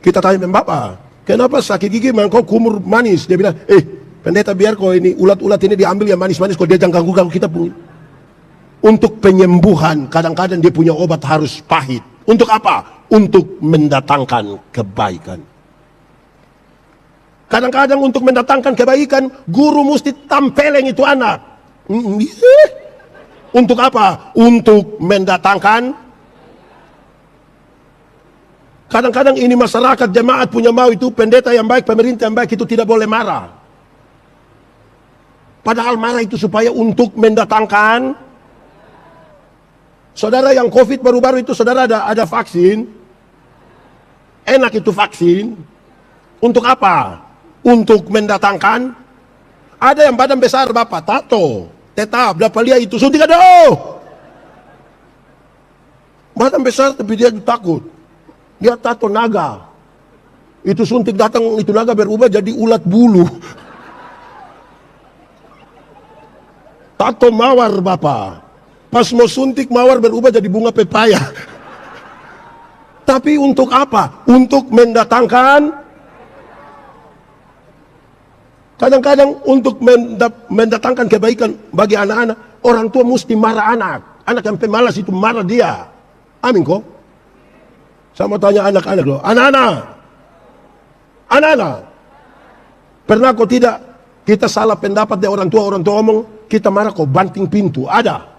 Kita tanya Bapak, kenapa sakit gigi memang kau kumur manis? Dia bilang, pendeta biar kau ini ulat-ulat ini diambil yang manis-manis, kau dia jangan ganggu-ganggu kita punya. Untuk penyembuhan, kadang-kadang dia punya obat harus pahit. Untuk apa? Untuk mendatangkan kebaikan. Kadang-kadang untuk mendatangkan kebaikan, guru mesti tampeleng itu anak. Untuk apa? Untuk mendatangkan. Kadang-kadang ini masyarakat jemaat punya mau itu pendeta yang baik, pemerintah yang baik itu tidak boleh marah. Padahal marah itu supaya untuk mendatangkan. Saudara yang COVID baru-baru itu saudara ada vaksin. Enak itu vaksin. Untuk apa? Untuk mendatangkan. Ada yang badan besar Bapak, tato, tetap, dapat lihat itu suntik ada. Badan besar tapi dia takut. Dia tato naga. Itu suntik datang, itu naga berubah jadi ulat bulu. Tato mawar Bapak. Pas mau suntik mawar berubah jadi bunga pepaya. Tapi untuk apa? Untuk mendatangkan. Kadang-kadang untuk mendatangkan kebaikan bagi anak-anak, orang tua mesti marah anak. Anak yang pemalas itu marah dia. Amin kok? Saya mau tanya anak-anak loh. Anak-anak. Pernah kok tidak kita salah pendapat dari orang tua omong, kita marah kok banting pintu? Ada?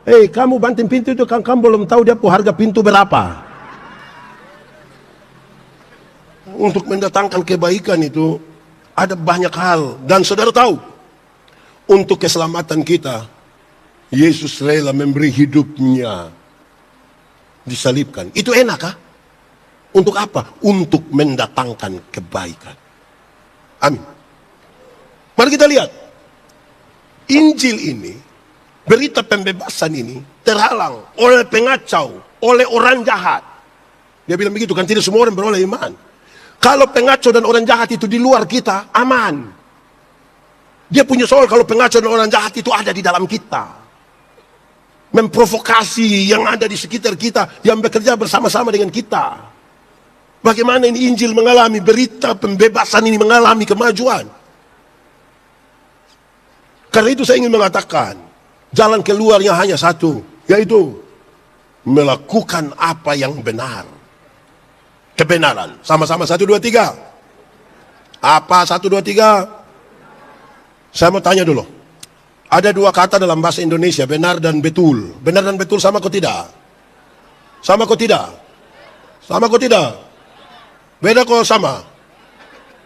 Kamu banting pintu itu kan kamu belum tahu dia harga pintu berapa. Untuk mendatangkan kebaikan itu ada banyak hal. Dan saudara tahu, untuk keselamatan kita, Yesus rela memberi hidupnya, disalibkan. Itu enak kah? Untuk apa? Untuk mendatangkan kebaikan. Amin. Mari kita lihat. Injil ini, berita pembebasan ini, terhalang oleh pengacau, oleh orang jahat. Dia bilang begitu kan, tidak semua orang beroleh iman. Kalau pengacau dan orang jahat itu di luar kita, aman. Dia punya soal kalau pengacau dan orang jahat itu ada di dalam kita. Memprovokasi yang ada di sekitar kita, yang bekerja bersama-sama dengan kita. Bagaimana ini Injil mengalami, berita pembebasan ini mengalami kemajuan. Karena itu saya ingin mengatakan, jalan keluarnya hanya satu, yaitu melakukan apa yang benar. Kebenaran. Sama-sama 1, 2, 3. Apa 1, 2, 3? Saya mau tanya dulu. Ada dua kata dalam bahasa Indonesia, benar dan betul. Benar dan betul sama kok tidak? Sama kok tidak? Sama kok tidak? Beda kok sama?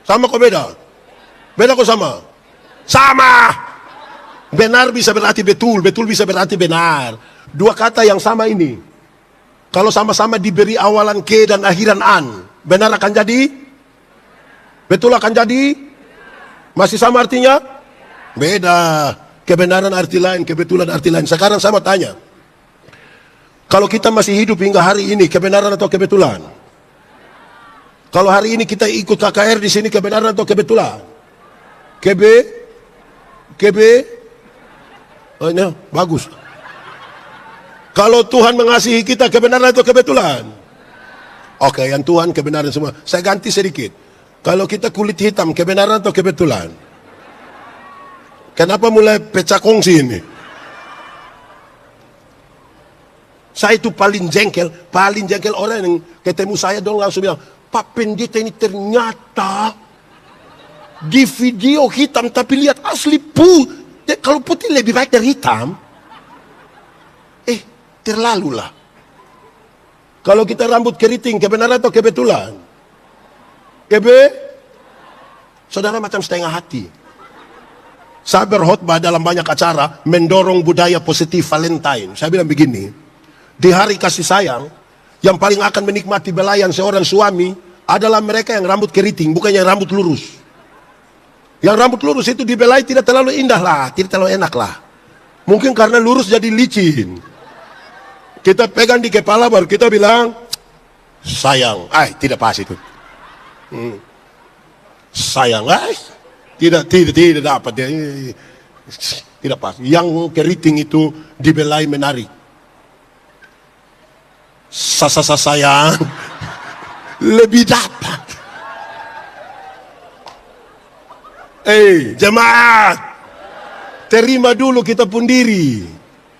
Sama kok beda? Beda kok sama? Sama! Benar bisa berarti betul, betul bisa berarti benar. Dua kata yang sama ini, kalau sama-sama diberi awalan ke dan akhiran an, benar akan jadi? Betul akan jadi? Masih sama artinya? Beda. Kebenaran arti lain, kebetulan arti lain. Sekarang saya mau tanya, kalau kita masih hidup hingga hari ini, kebenaran atau kebetulan? Kalau hari ini kita ikut KKR di sini, kebenaran atau kebetulan? KB? Oh ini bagus. Kalau Tuhan mengasihi kita, kebenaran atau kebetulan? Oke, yang Tuhan kebenaran semua. Saya ganti sedikit. Kalau kita kulit hitam, kebenaran atau kebetulan? Kenapa mulai pecah kongsi ini? Saya itu paling jengkel orang yang ketemu saya dong langsung bilang, Pak Pendeta ini ternyata di video hitam tapi lihat asli putih. Kalau putih lebih baik dari hitam. Terlalu lah. Kalau kita rambut keriting, kebenaran atau kebetulan? Saudara macam setengah hati. Saya berkhotbah dalam banyak acara mendorong budaya positif Valentine. Saya bilang begini, di hari kasih sayang, yang paling akan menikmati belayan seorang suami adalah mereka yang rambut keriting, bukan yang rambut lurus. Yang rambut lurus itu dibelai tidak terlalu indah lah, tidak terlalu enak lah. Mungkin karena lurus jadi licin. Kita pegang di kepala baru kita bilang, sayang, tidak pas itu. Sayang, tidak dapat, tidak pas. Yang keriting itu dibelai menarik. Sayang, lebih dapat. Jemaat, terima dulu kita pun diri.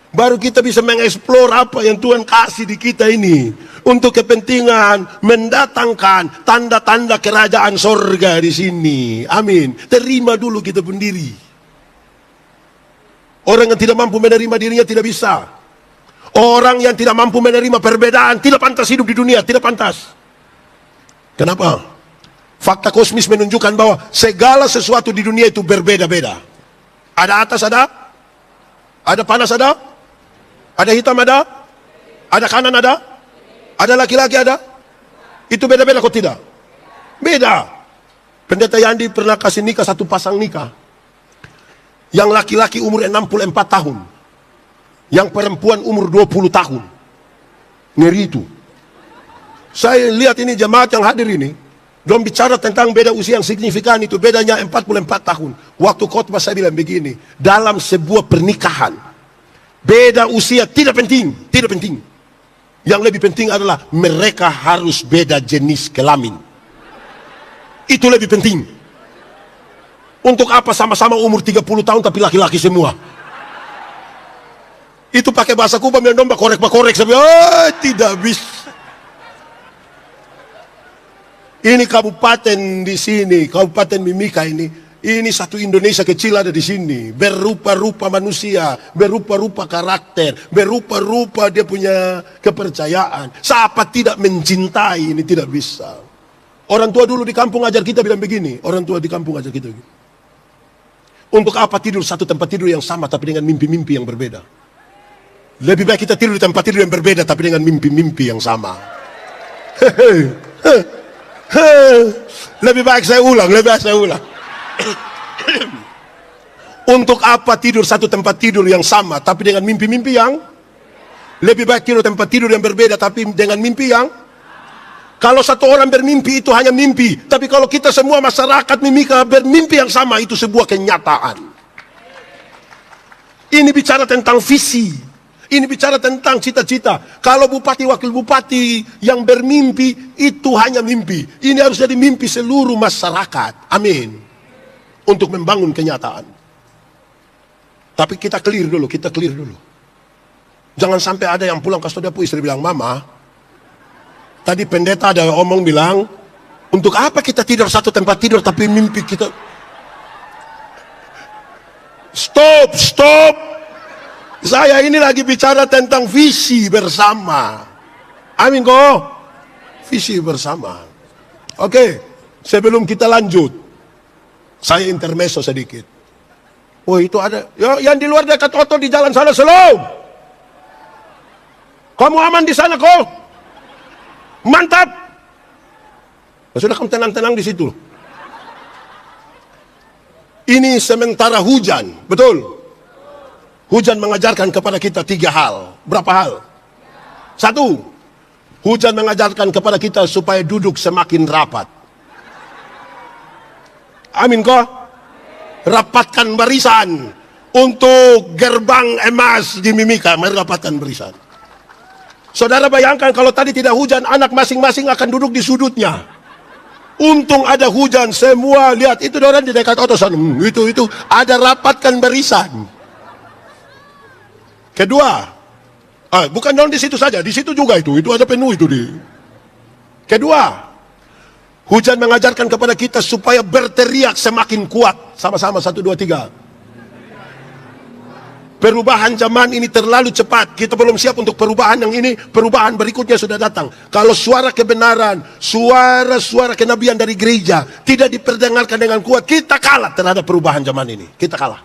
Baru kita bisa mengeksplor apa yang Tuhan kasih di kita ini. Untuk kepentingan mendatangkan tanda-tanda kerajaan sorga di sini. Amin. Terima dulu kita pun diri. Orang yang tidak mampu menerima dirinya tidak bisa. Orang yang tidak mampu menerima perbedaan tidak pantas hidup di dunia. Tidak pantas. Kenapa? Fakta kosmis menunjukkan bahwa segala sesuatu di dunia itu berbeda-beda. Ada atas ada? Ada panas ada? Ada hitam ada? Ada kanan ada? Ada laki-laki ada? Itu beda-beda kok tidak? Beda. Pendeta Yandi pernah kasih nikah satu pasang nikah. Yang laki-laki umur 64 tahun. Yang perempuan umur 20 tahun. Ngeri itu. Saya lihat ini jemaat yang hadir ini, dong bicara tentang beda usia yang signifikan itu, bedanya 44 tahun. Waktu khotbah saya bilang begini, dalam sebuah pernikahan, beda usia tidak penting, tidak penting. Yang lebih penting adalah mereka harus beda jenis kelamin. Itu lebih penting. Untuk apa sama-sama umur 30 tahun tapi laki-laki semua? Itu pakai bahasa Kuba, yang domba korek-korek sampai, tidak bisa. Ini kabupaten di sini, Kabupaten Mimika ini satu Indonesia kecil ada di sini. Berupa-rupa manusia, berupa-rupa karakter, berupa-rupa dia punya kepercayaan. Siapa tidak mencintai ini tidak bisa. Orang tua dulu di kampung ajar kita bilang begini, orang tua di kampung ajar kita begini. Untuk apa tidur satu tempat tidur yang sama tapi dengan mimpi-mimpi yang berbeda? Lebih baik kita tidur di tempat tidur yang berbeda tapi dengan mimpi-mimpi yang sama. Lebih baik saya ulang, Untuk apa tidur satu tempat tidur yang sama tapi dengan mimpi-mimpi yang lebih baik tidur tempat tidur yang berbeda tapi dengan mimpi yang. Kalau satu orang bermimpi itu hanya mimpi, tapi kalau kita semua masyarakat Mimika bermimpi yang sama itu sebuah kenyataan. Ini bicara tentang visi. Ini bicara tentang cita-cita. Kalau bupati, wakil bupati yang bermimpi, itu hanya mimpi. Ini harus jadi mimpi seluruh masyarakat. Amin. Untuk membangun kenyataan. Tapi kita clear dulu. Jangan sampai ada yang pulang ke saudara istri bilang, Mama, tadi pendeta ada omong bilang, untuk apa kita tidur satu tempat tidur tapi mimpi kita. Stop. Saya ini lagi bicara tentang visi bersama. Amin kok. Visi bersama. Oke, sebelum kita lanjut, saya intermezzo sedikit. Oh itu ada, yang di luar dekat Oto di jalan sana slow. Kamu aman di sana kok? Mantap. Sudah kamu tenang-tenang di situ. Ini sementara hujan, betul? Hujan mengajarkan kepada kita 3 hal. Berapa hal? 1, hujan mengajarkan kepada kita supaya duduk semakin rapat. Amin kok? Rapatkan barisan untuk gerbang emas di Mimika. Mari rapatkan barisan. Saudara bayangkan kalau tadi tidak hujan, anak masing-masing akan duduk di sudutnya. Untung ada hujan, semua lihat itu orang di dekat Oto sana. Itu ada rapatkan barisan. Kedua, bukan dong di situ saja, di situ juga itu ada penuh itu di. Kedua, hujan mengajarkan kepada kita supaya berteriak semakin kuat. Sama-sama 1, 2, 3. Perubahan zaman ini terlalu cepat. Kita belum siap untuk perubahan yang ini. Perubahan berikutnya sudah datang. Kalau suara kebenaran, suara kenabian dari gereja tidak diperdengarkan dengan kuat, kita kalah terhadap perubahan zaman ini. Kita kalah.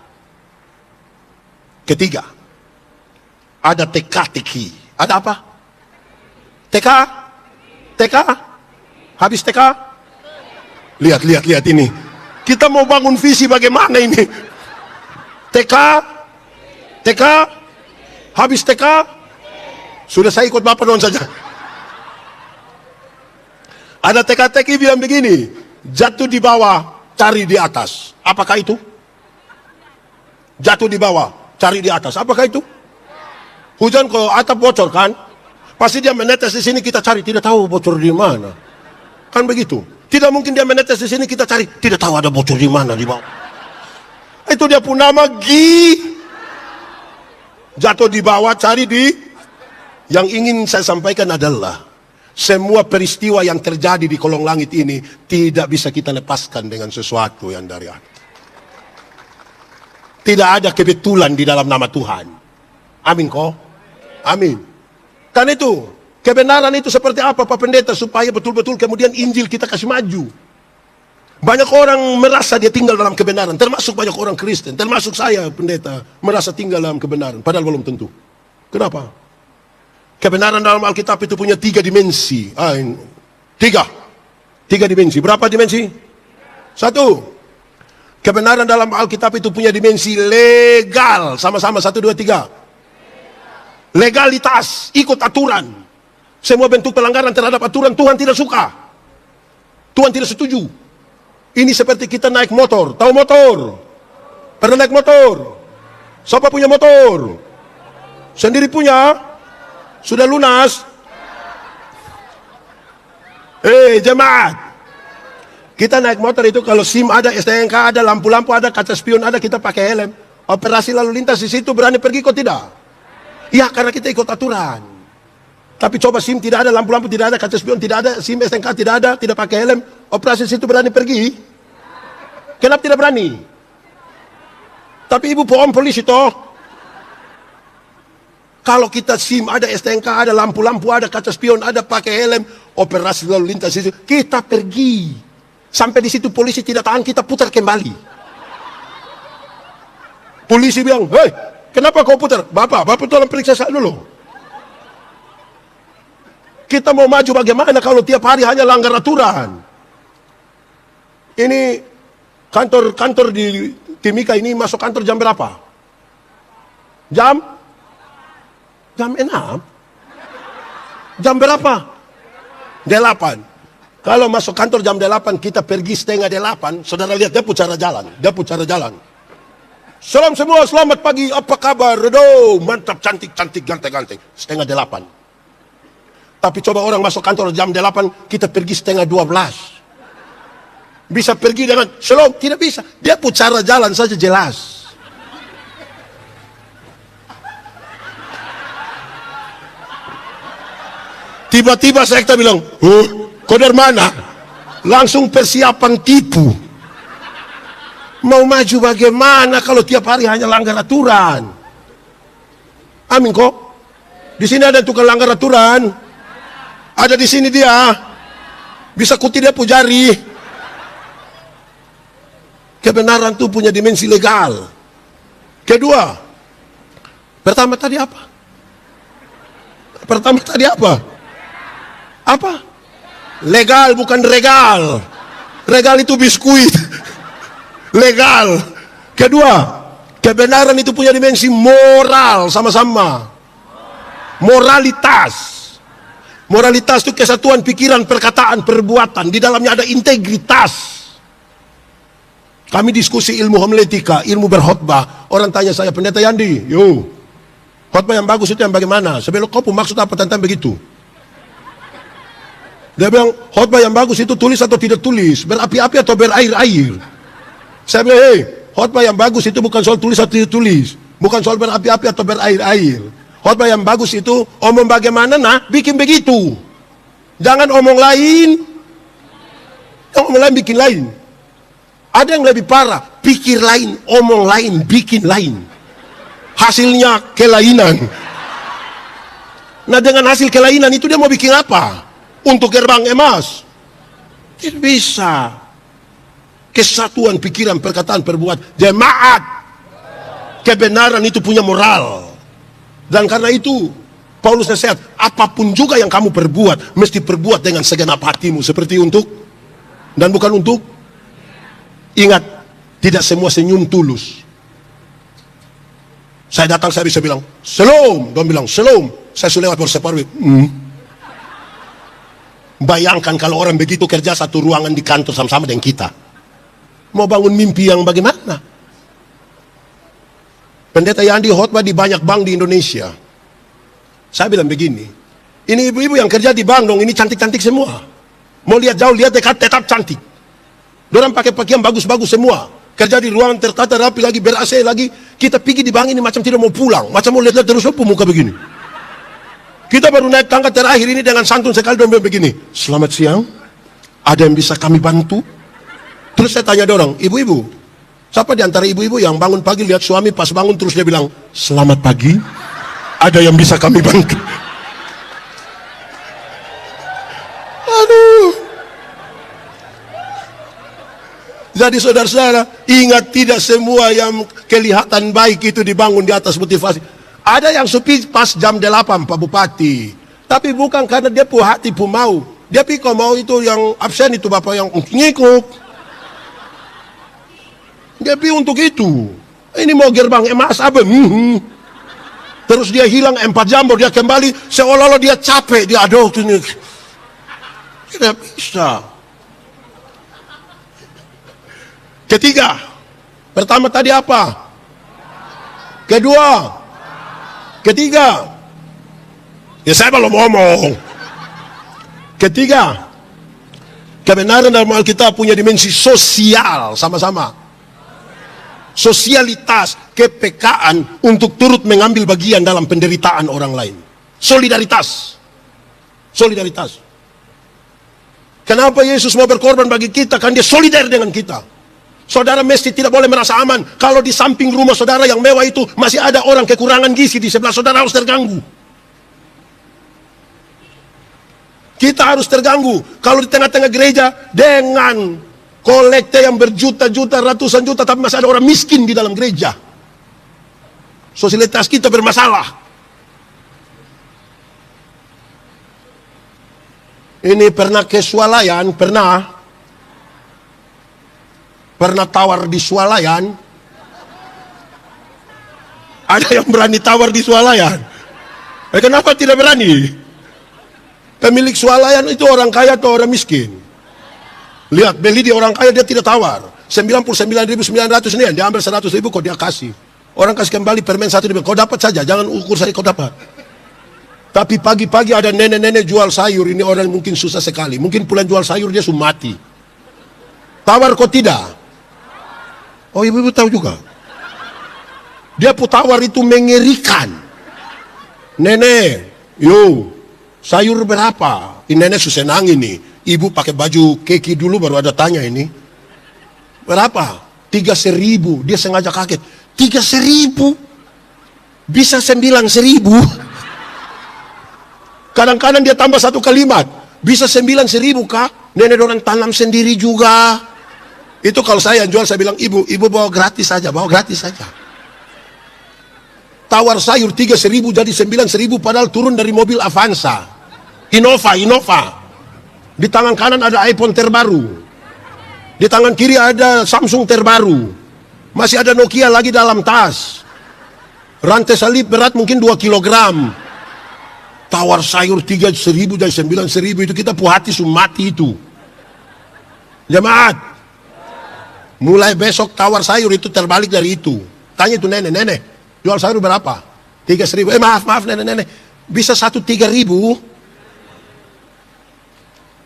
Ketiga, ada teka-teki. Ada apa? TK? Habis TK? Lihat ini. Kita mau bangun visi bagaimana ini? TK? Habis TK? Sudah saya ikut Bapak doang saja. Ada teka-teki bilang begini, jatuh di bawah, cari di atas. Apakah itu? Jatuh di bawah, cari di atas. Apakah itu? Hujan kalau atap bocor kan, pasti dia menetes di sini kita cari, tidak tahu bocor di mana. Kan begitu. Tidak mungkin dia menetes di sini kita cari, tidak tahu ada bocor di mana di bawah. Itu dia pun nama jatuh di bawah, cari di. Yang ingin saya sampaikan adalah semua peristiwa yang terjadi di kolong langit ini tidak bisa kita lepaskan dengan sesuatu yang dari atas. Tidak ada kebetulan di dalam nama Tuhan. Amin kok? Amin. Karena itu, kebenaran itu seperti apa Pak Pendeta supaya betul-betul kemudian Injil kita kasih maju. Banyak orang merasa dia tinggal dalam kebenaran, termasuk banyak orang Kristen, termasuk saya Pendeta merasa tinggal dalam kebenaran, padahal belum tentu. Kenapa? Kebenaran dalam Alkitab itu punya 3 dimensi. Tiga dimensi. Berapa dimensi? 1. Kebenaran dalam Alkitab itu punya dimensi legal. Sama-sama 1, 2, 3. Legalitas, ikut aturan. Semua bentuk pelanggaran terhadap aturan Tuhan tidak suka. Tuhan tidak setuju. Ini seperti kita naik motor. Tahu motor? Pernah naik motor? Siapa punya motor? Sendiri punya? Sudah lunas? Jemaat. Kita naik motor itu kalau SIM ada, STNK ada, lampu-lampu ada, kaca spion ada, kita pakai helm. Operasi lalu lintas di situ berani pergi kok tidak? Ya, karena kita ikut aturan. Tapi coba SIM tidak ada, lampu-lampu tidak ada, kaca spion tidak ada, SIM STNK tidak ada, tidak pakai helm, operasi situ berani pergi? Kenapa tidak berani? Tapi ibu pohon polisi toh. Kalau kita SIM ada, STNK ada, lampu-lampu ada, kaca spion ada, pakai helm, operasi lalu lintas situ, kita pergi. Sampai di situ polisi tidak tahan, kita putar kembali. Polisi bilang, hei, kenapa kau putar? Bapak tolong periksa saya dulu. Kita mau maju bagaimana kalau tiap hari hanya langgar aturan? Ini kantor di Timika ini masuk kantor jam berapa? Jam 6. Jam berapa? 8. Kalau masuk kantor jam 8, kita pergi setengah 8. Saudara lihat dia pucara jalan. Salam semua, selamat pagi, apa kabar? Aduh, mantap, cantik, ganteng. Setengah 8. Tapi coba orang masuk kantor jam 8, kita pergi setengah 12. Bisa pergi dengan shalom? Tidak bisa. Dia pucara jalan saja jelas. Tiba-tiba saya bilang, kau dari mana? Langsung persiapan tipu. Mau maju bagaimana kalau tiap hari hanya langgar aturan? Amin kok. Di sini ada tukang langgar aturan. Ada di sini dia. Bisa kuti dia pujari. Kebenaran itu punya dimensi legal. Kedua. Pertama tadi apa? Apa? Legal bukan regal. Regal itu biskuit. Legal. Kedua, kebenaran itu punya dimensi moral sama-sama. Moralitas. Moralitas itu kesatuan pikiran, perkataan, perbuatan. Di dalamnya ada integritas. Kami diskusi ilmu homiletika, ilmu berkhotbah. Orang tanya saya, Pendeta Yandi, khotbah yang bagus itu yang bagaimana? Sebelum kau maksud apa tentang begitu? Dia bilang, khotbah yang bagus itu tulis atau tidak tulis? Berapi-api atau berair-air? Saya bilang, khotbah yang bagus itu bukan soal tulis atau tidak tulis. Bukan soal berapi-api atau berair-air. Khotbah yang bagus itu omong bagaimana, bikin begitu. Jangan omong lain bikin lain. Ada yang lebih parah, pikir lain, omong lain, bikin lain. Hasilnya kelainan. Nah, dengan hasil kelainan itu dia mau bikin apa? Untuk gerbang emas? Tidak bisa. Kesatuan pikiran, perkataan, perbuatan. Jemaat. Kebenaran itu punya moral. Dan karena itu Paulus nasihat, apapun juga yang kamu perbuat, mesti perbuat dengan segenap hatimu, seperti untuk dan bukan untuk. Ingat, tidak semua senyum tulus. Saya datang, saya bisa bilang shalom, dia bilang shalom, saya sudah lewat berseparuh. Bayangkan kalau orang begitu kerja satu ruangan di kantor sama-sama dengan kita, mau bangun mimpi yang bagaimana? Pendeta Yandi khotbah di banyak bank di Indonesia. Saya bilang begini, ini ibu-ibu yang kerja di bank dong, ini cantik-cantik semua. Mau lihat jauh, lihat dekat, tetap cantik. Dorang pakai pakaian bagus-bagus semua. Kerja di ruangan tertata rapi lagi, ber-AC lagi. Kita pergi di bank ini macam tidak mau pulang, macam mau lihat-lihat terus muka begini. Kita baru naik tangga terakhir ini dengan santun sekali dong begini. Selamat siang, ada yang bisa kami bantu? Terus saya tanya dorang, ibu-ibu, siapa di antara ibu-ibu yang bangun pagi lihat suami pas bangun terus dia bilang, selamat pagi, ada yang bisa kami bantu? Aduh. Jadi saudara-saudara, ingat tidak semua yang kelihatan baik itu dibangun di atas motivasi. Ada yang sepi pas jam 8 Pak Bupati. Tapi bukan karena dia pu hati pu mau. Dia pikir mau itu yang absen itu Bapak yang ngikut. Dia pilih untuk itu. Ini mau gerbang emas apa? Terus dia hilang 4 jam, baru dia kembali, seolah-olah dia capek, dia aduh ini. Tidak bisa. Ketiga, pertama tadi apa? Kedua, ketiga. Ya saya belum ngomong. Ketiga, kebenaran dalam Alkitab punya dimensi sosial sama-sama. Sosialitas, kepekaan untuk turut mengambil bagian dalam penderitaan orang lain. Solidaritas. Solidaritas. Kenapa Yesus mau berkorban bagi kita? Kan dia solidar dengan kita. Saudara mesti tidak boleh merasa aman kalau di samping rumah saudara yang mewah itu masih ada orang kekurangan gizi di sebelah saudara, harus terganggu. Kita harus terganggu kalau di tengah-tengah gereja dengan kolekte yang berjuta-juta, ratusan juta, tapi masih ada orang miskin di dalam gereja. Sosialitas kita bermasalah. Ini pernah ke swalayan, pernah tawar di swalayan. Ada yang berani tawar di swalayan? Kenapa tidak berani? Pemilik swalayan itu orang kaya atau orang miskin? Lihat, beli di orang kaya dia tidak tawar. 99.900 ini, dia ambil 100.000 kok dia kasih. Orang kasih kembali permen 1, dia bilang, kau dapat saja, jangan ukur saya kau dapat. Tapi pagi-pagi ada nenek-nenek jual sayur, ini orang mungkin susah sekali. Mungkin pulang jual sayur dia sudah mati. Tawar kok tidak? Oh, ibu-ibu tahu juga. Dia tawar itu mengerikan. Nenek, yo, sayur berapa? Ini nenek susah senang ini. Ibu pakai baju keki dulu baru ada tanya ini. Berapa? 3.000. Dia sengaja kaget. 3.000? Bisa 9.000? Kadang-kadang dia tambah satu kalimat. Bisa 9.000 kak? Nenek orang tanam sendiri juga. Itu kalau saya yang jual, saya bilang, ibu bawa gratis saja, bawa gratis saja. Tawar sayur 3.000 jadi 9.000 padahal turun dari mobil Avanza. Innova. Di tangan kanan ada iPhone terbaru. Di tangan kiri ada Samsung terbaru. Masih ada Nokia lagi dalam tas. Rantai salib berat mungkin 2 kilogram. Tawar sayur 3.000 dan 9.000 itu kita puhati mati itu. Jemaat, mulai besok tawar sayur itu terbalik dari itu. Tanya itu nenek, jual sayur berapa? 3.000. Maaf nenek. Bisa 3.000?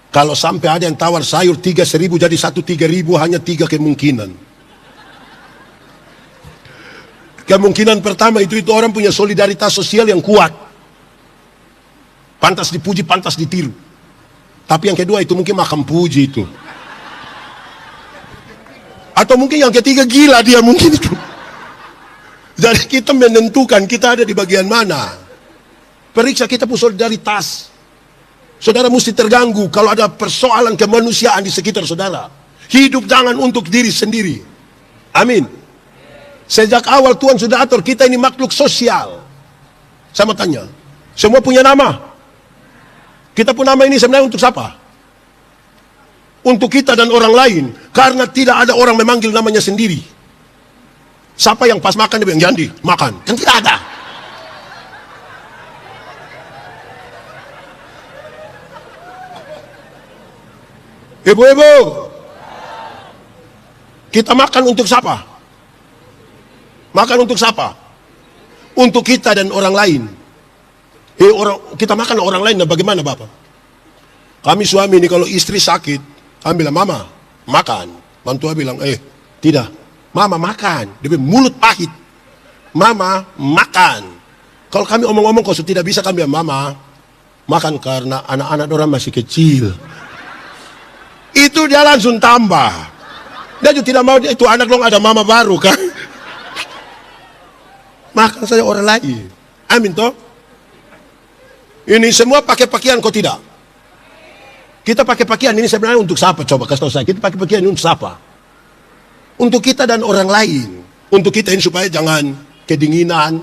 Kalau sampai ada yang tawar sayur 3.000 jadi 3.000, hanya 3 kemungkinan. Kemungkinan pertama itu orang punya solidaritas sosial yang kuat. Pantas dipuji, pantas ditiru. Tapi yang kedua itu mungkin makan puji itu. Atau mungkin yang ketiga gila dia mungkin itu. Jadi kita menentukan kita ada di bagian mana. Periksa kita punya solidaritas. Saudara mesti terganggu kalau ada persoalan kemanusiaan di sekitar saudara. Hidup jangan untuk diri sendiri. Amin. Sejak awal Tuhan sudah atur kita ini makhluk sosial. Sama tanya, semua punya nama. Kita pun nama ini sebenarnya untuk siapa? Untuk kita dan orang lain. Karena tidak ada orang memanggil namanya sendiri. Siapa yang pas makan dia bilang, Yandi, makan. Kan tidak ada. Ibu-ibu, kita makan untuk siapa? Makan untuk siapa? Untuk kita dan orang lain. Kita makan orang lain, dan bagaimana Bapak? Kami suami ini kalau istri sakit, kami bilang, Mama, makan. Mantua bilang, tidak. Mama makan. Dia bilang, mulut pahit. Mama makan. Kalau kami omong-omong kalau tidak bisa, kami bilang, Mama makan karena anak-anak orang masih kecil. Itu dia langsung tambah. Dia juga tidak mau itu anak dong ada mama baru kan. Makan saja orang lain. Amin toh. Ini semua pakai pakaian kok tidak? Kita pakai pakaian ini sebenarnya untuk siapa? Coba kasih tahu saya. Kita pakai pakaian ini untuk siapa? Untuk kita dan orang lain. Untuk kita ini supaya jangan kedinginan,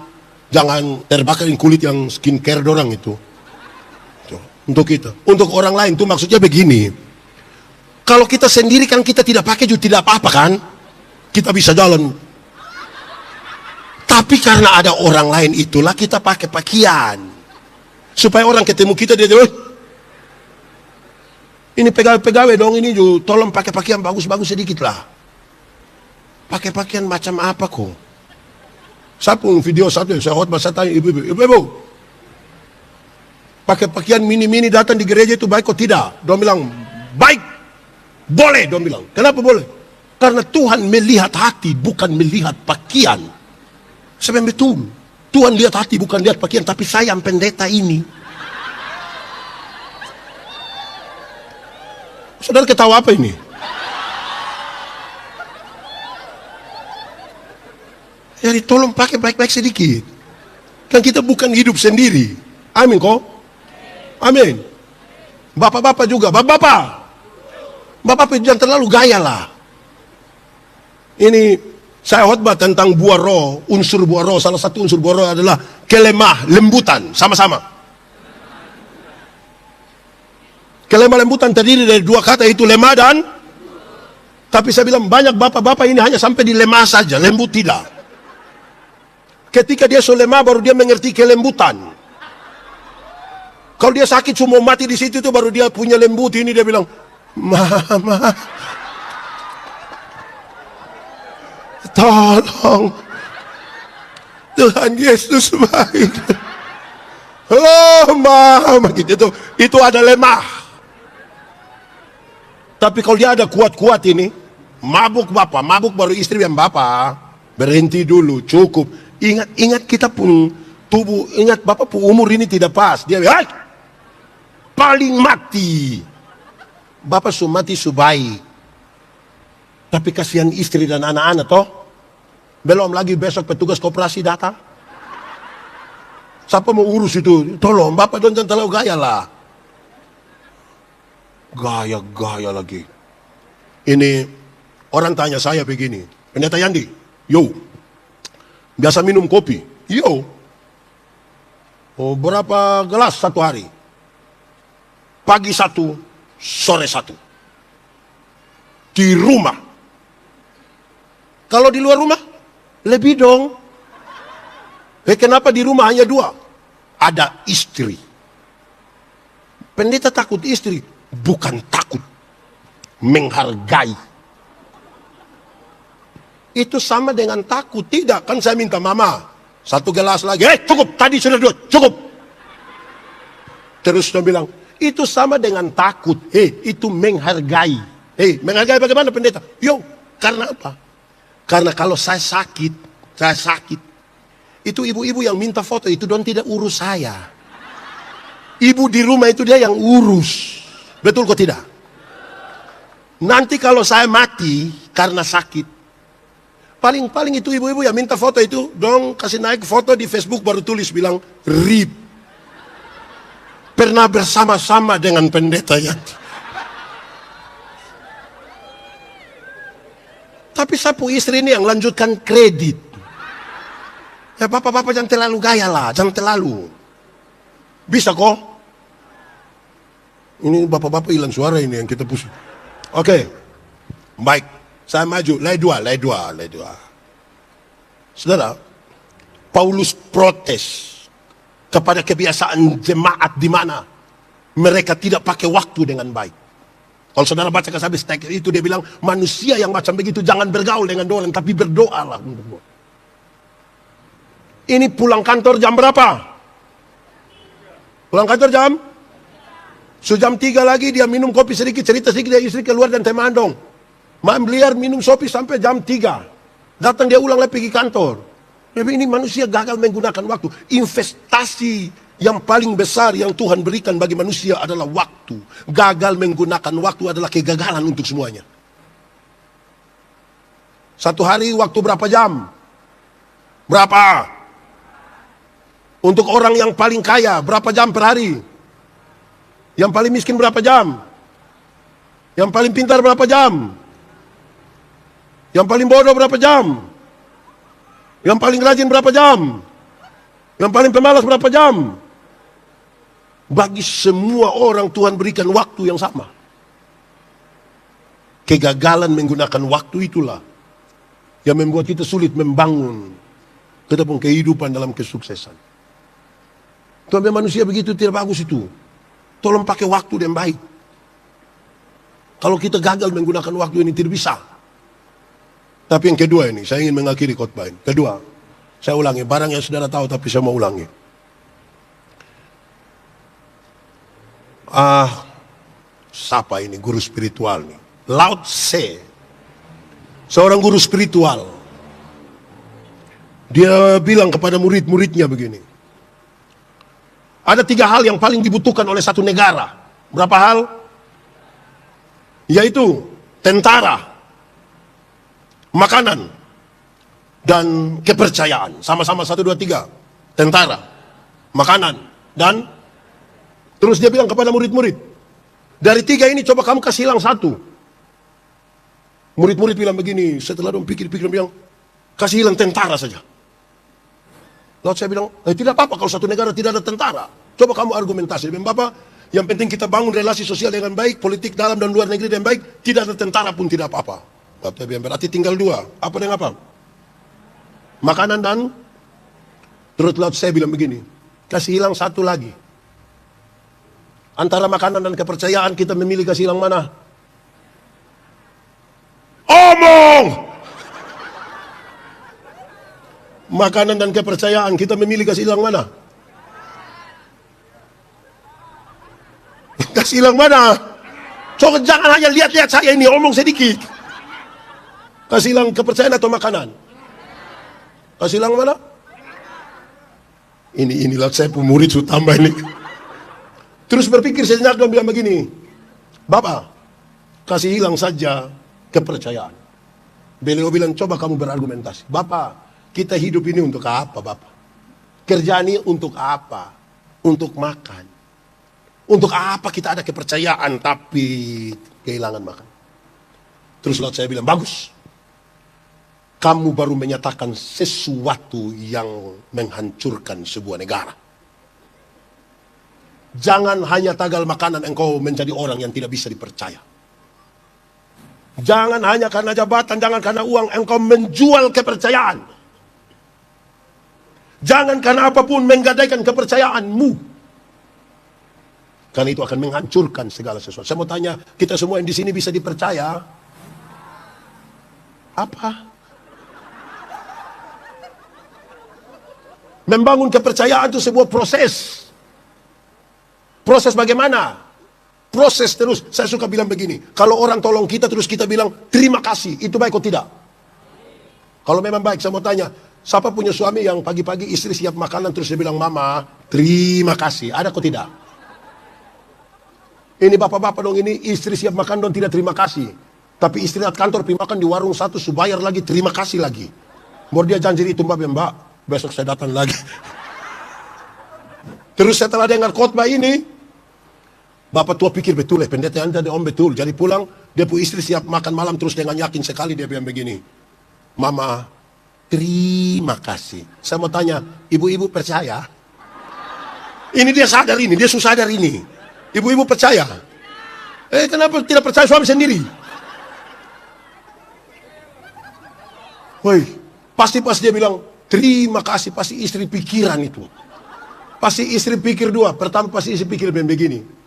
jangan terbakarin kulit yang skincare dorang itu. Untuk kita. Untuk orang lain itu maksudnya begini. Kalau kita sendiri kan kita tidak pakai juga tidak apa-apa kan? Kita bisa jalan. Tapi Tapi karena ada orang lain itulah kita pakai pakaian. Supaya orang ketemu kita dia ini pegawai-pegawai dong ini juga tolong pakai pakaian bagus-bagus sedikit lah. Pakai pakaian macam apa kok? Saya pun video satu saya khotbah saya tanya ibu-ibu. Pakai pakaian mini-mini datang di gereja itu baik kok tidak? Dia bilang baik. Boleh dia bilang. Kenapa boleh? Karena Tuhan melihat hati bukan melihat pakaian. Sebenarnya betul. Tuhan lihat hati bukan lihat pakaian. Tapi saya yang pendeta ini. Saudara ketawa apa ini? Jadi tolong pakai baik-baik sedikit. Kan kita bukan hidup sendiri. Amin kok? Amin. Bapak-bapak juga. Bapak-bapak jangan terlalu gaya lah. Ini saya khotbah tentang buah roh. Unsur buah roh. Salah satu unsur buah roh adalah kelemah, lembutan. Sama-sama. Kelemah lembutan terdiri dari dua kata itu lemah dan. Tapi saya bilang banyak bapak-bapak ini hanya sampai di lemah saja. Lembut tidak. Ketika dia sudah lemah baru dia mengerti kelembutan. Kalau dia sakit semua mati di situ itu baru dia punya lembut ini dia bilang, "Mama, tolong, Tuhan Yesus baik." Oh, mama gitu itu ada lemah. Tapi kalau dia ada kuat-kuat ini, mabuk bapak, mabuk baru istri yang bapak, berhenti dulu, cukup. Ingat kita pun tubuh, ingat bapak pun umur ini tidak pas. Dia paling mati. Bapak sudah mati subai. Tapi kasihan istri dan anak-anak toh. Belum lagi besok petugas koperasi datang. Siapa mau urus itu? Tolong bapak jangan terlalu gaya lah. Gaya lagi. Ini orang tanya saya begini, Pendeta Yandi, yo, biasa minum kopi? Yo. Oh, berapa gelas satu hari? Pagi satu, sore satu. Di rumah. Kalau di luar rumah, lebih dong. Kenapa di rumah hanya dua? Ada istri. Pendeta takut istri. Bukan takut, menghargai. Itu sama dengan takut. Tidak, kan saya minta mama satu gelas lagi. Cukup, tadi sudah dua, cukup. Terus dia bilang, itu sama dengan takut. Itu menghargai. Menghargai bagaimana pendeta? Yo, karena apa? Karena kalau saya sakit. Itu ibu-ibu yang minta foto itu don tidak urus saya. Ibu di rumah itu dia yang urus. Betul kok tidak? Nanti kalau saya mati karena sakit, paling itu ibu-ibu yang minta foto itu, dong kasih naik foto di Facebook baru tulis bilang, RIP. Pernah bersama-sama dengan pendeta yang. Tapi sapu istri ini yang lanjutkan kredit. Ya bapak-bapak jangan terlalu gaya lah, jangan terlalu. Bisa kok? Ini bapak-bapak hilang suara ini yang kita pusing. Oke. Baik. Saya maju. Lay dua. Saudara, Paulus protes kepada kebiasaan jemaat di mana mereka tidak pakai waktu dengan baik. Kalau saudara baca habis teks itu dia bilang manusia yang macam begitu jangan bergaul dengan orang tapi berdoalah untuk. Ini pulang kantor jam berapa? Pulang kantor jam? Jam 3 lagi dia minum kopi sedikit, cerita sedikit, dia istri keluar dan temandong. Beliau minum kopi sampai jam 3. Datang dia ulang lagi pergi kantor. Tapi ini manusia gagal menggunakan waktu. Investasi yang paling besar yang Tuhan berikan bagi manusia adalah waktu. Gagal menggunakan waktu adalah kegagalan untuk semuanya. Satu hari waktu berapa jam? Berapa? Untuk orang yang paling kaya, berapa jam per hari? Yang paling miskin berapa jam? Yang paling pintar berapa jam? Yang paling bodoh berapa jam? Yang paling rajin berapa jam? Yang paling pemalas berapa jam? Bagi semua orang Tuhan berikan waktu yang sama. Kegagalan menggunakan waktu itulah yang membuat kita sulit membangun Kita pun kehidupan dalam kesuksesan. Tuhan manusia begitu tidak bagus itu. Tolong pakai waktu yang baik. Kalau kita gagal menggunakan waktu ini tidak bisa. Tapi yang kedua ini, saya ingin mengakhiri khotbah ini. Kedua, saya ulangi, barang yang saudara tahu tapi saya mau ulangi. Siapa ini guru spiritual nih? Lao Tse, seorang guru spiritual. Dia bilang kepada murid-muridnya begini. Ada 3 hal yang paling dibutuhkan oleh satu negara. Berapa hal? Yaitu tentara, makanan, dan kepercayaan. Sama-sama 1, 2, 3. Tentara, makanan, dan terus dia bilang kepada murid-murid, dari 3 ini coba kamu kasih hilang 1. Murid-murid bilang begini, setelah dong pikir-pikir bilang, kasih hilang tentara saja. Lalu saya bilang, tidak apa-apa kalau satu negara tidak ada tentara. Coba kamu argumentasi. Dan Bapak, yang penting kita bangun relasi sosial dengan baik, politik dalam dan luar negeri dengan baik, tidak ada tentara pun tidak apa-apa. Lalu saya bilang, berarti tinggal 2. Apa dengan apa? Makanan dan, terus lalu saya bilang begini, kasih hilang 1 lagi. Antara makanan dan kepercayaan kita memilih kasih hilang mana? Omong! Makanan dan kepercayaan kita memilih kasih hilang mana? Kasih hilang mana? So, jangan hanya lihat-lihat saya ini, omong sedikit. Kasih hilang kepercayaan atau makanan? Kasih hilang mana? Inilah saya pemurid sudah tambah ini. Terus berpikir sejenak dan bilang begini, Bapak, kasih hilang saja kepercayaan. Beliau bilang, coba kamu berargumentasi. Bapak, kita hidup ini untuk apa, Bapak? Kerjaan ini untuk apa? Untuk makan. Untuk apa kita ada kepercayaan tapi kehilangan makan? Terus lalu saya bilang, bagus. Kamu baru menyatakan sesuatu yang menghancurkan sebuah negara. Jangan hanya tagal makanan engkau menjadi orang yang tidak bisa dipercaya. Jangan hanya karena jabatan, jangan karena uang engkau menjual kepercayaan. Jangan karena apapun menggadaikan kepercayaanmu. Karena itu akan menghancurkan segala sesuatu. Saya mau tanya, kita semua yang di sini bisa dipercaya? Apa? Membangun kepercayaan itu sebuah proses. Proses bagaimana? Proses terus. Saya suka bilang begini, kalau orang tolong kita terus kita bilang terima kasih, itu baik atau tidak? Kalau memang baik, saya mau tanya, siapa punya suami yang pagi-pagi istri siap makanan terus dia bilang, Mama, terima kasih. Ada atau tidak? Ini bapak-bapak dong, ini istri siap makan dong tidak terima kasih. Tapi istri lihat kantor pergi makan di warung satu, subayar lagi, terima kasih lagi. Baru dia janji itu, Mbak, besok saya datang lagi. Terus setelah dengar khotbah ini, Bapak tua pikir betul pendeta anda om betul. Jadi pulang, dia pun istri siap makan malam terus dengan yakin sekali dia bilang begini, Mama, terima kasih. Saya mau tanya, ibu-ibu percaya? Ini dia sadar ini, dia susah sadar ini. Ibu-ibu percaya? Kenapa tidak percaya suami sendiri? Woi, pasti pas dia bilang terima kasih, pasti istri pikiran itu. Pasti istri pikir 2. Pertama pasti istri pikir begini.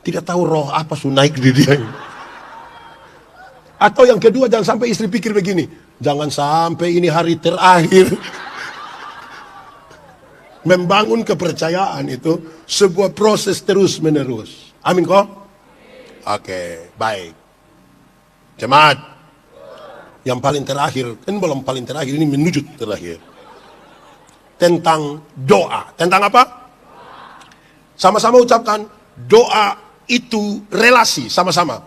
Tidak tahu roh apa naik di dia ini. Atau yang kedua, jangan sampai istri pikir begini, jangan sampai ini hari terakhir. Membangun kepercayaan itu sebuah proses terus menerus. Amin kok? Oke, baik. Jemaat, yang paling terakhir, kan belum paling terakhir, ini menuju terakhir. Tentang doa. Tentang apa? Sama-sama ucapkan, doa itu relasi, sama-sama.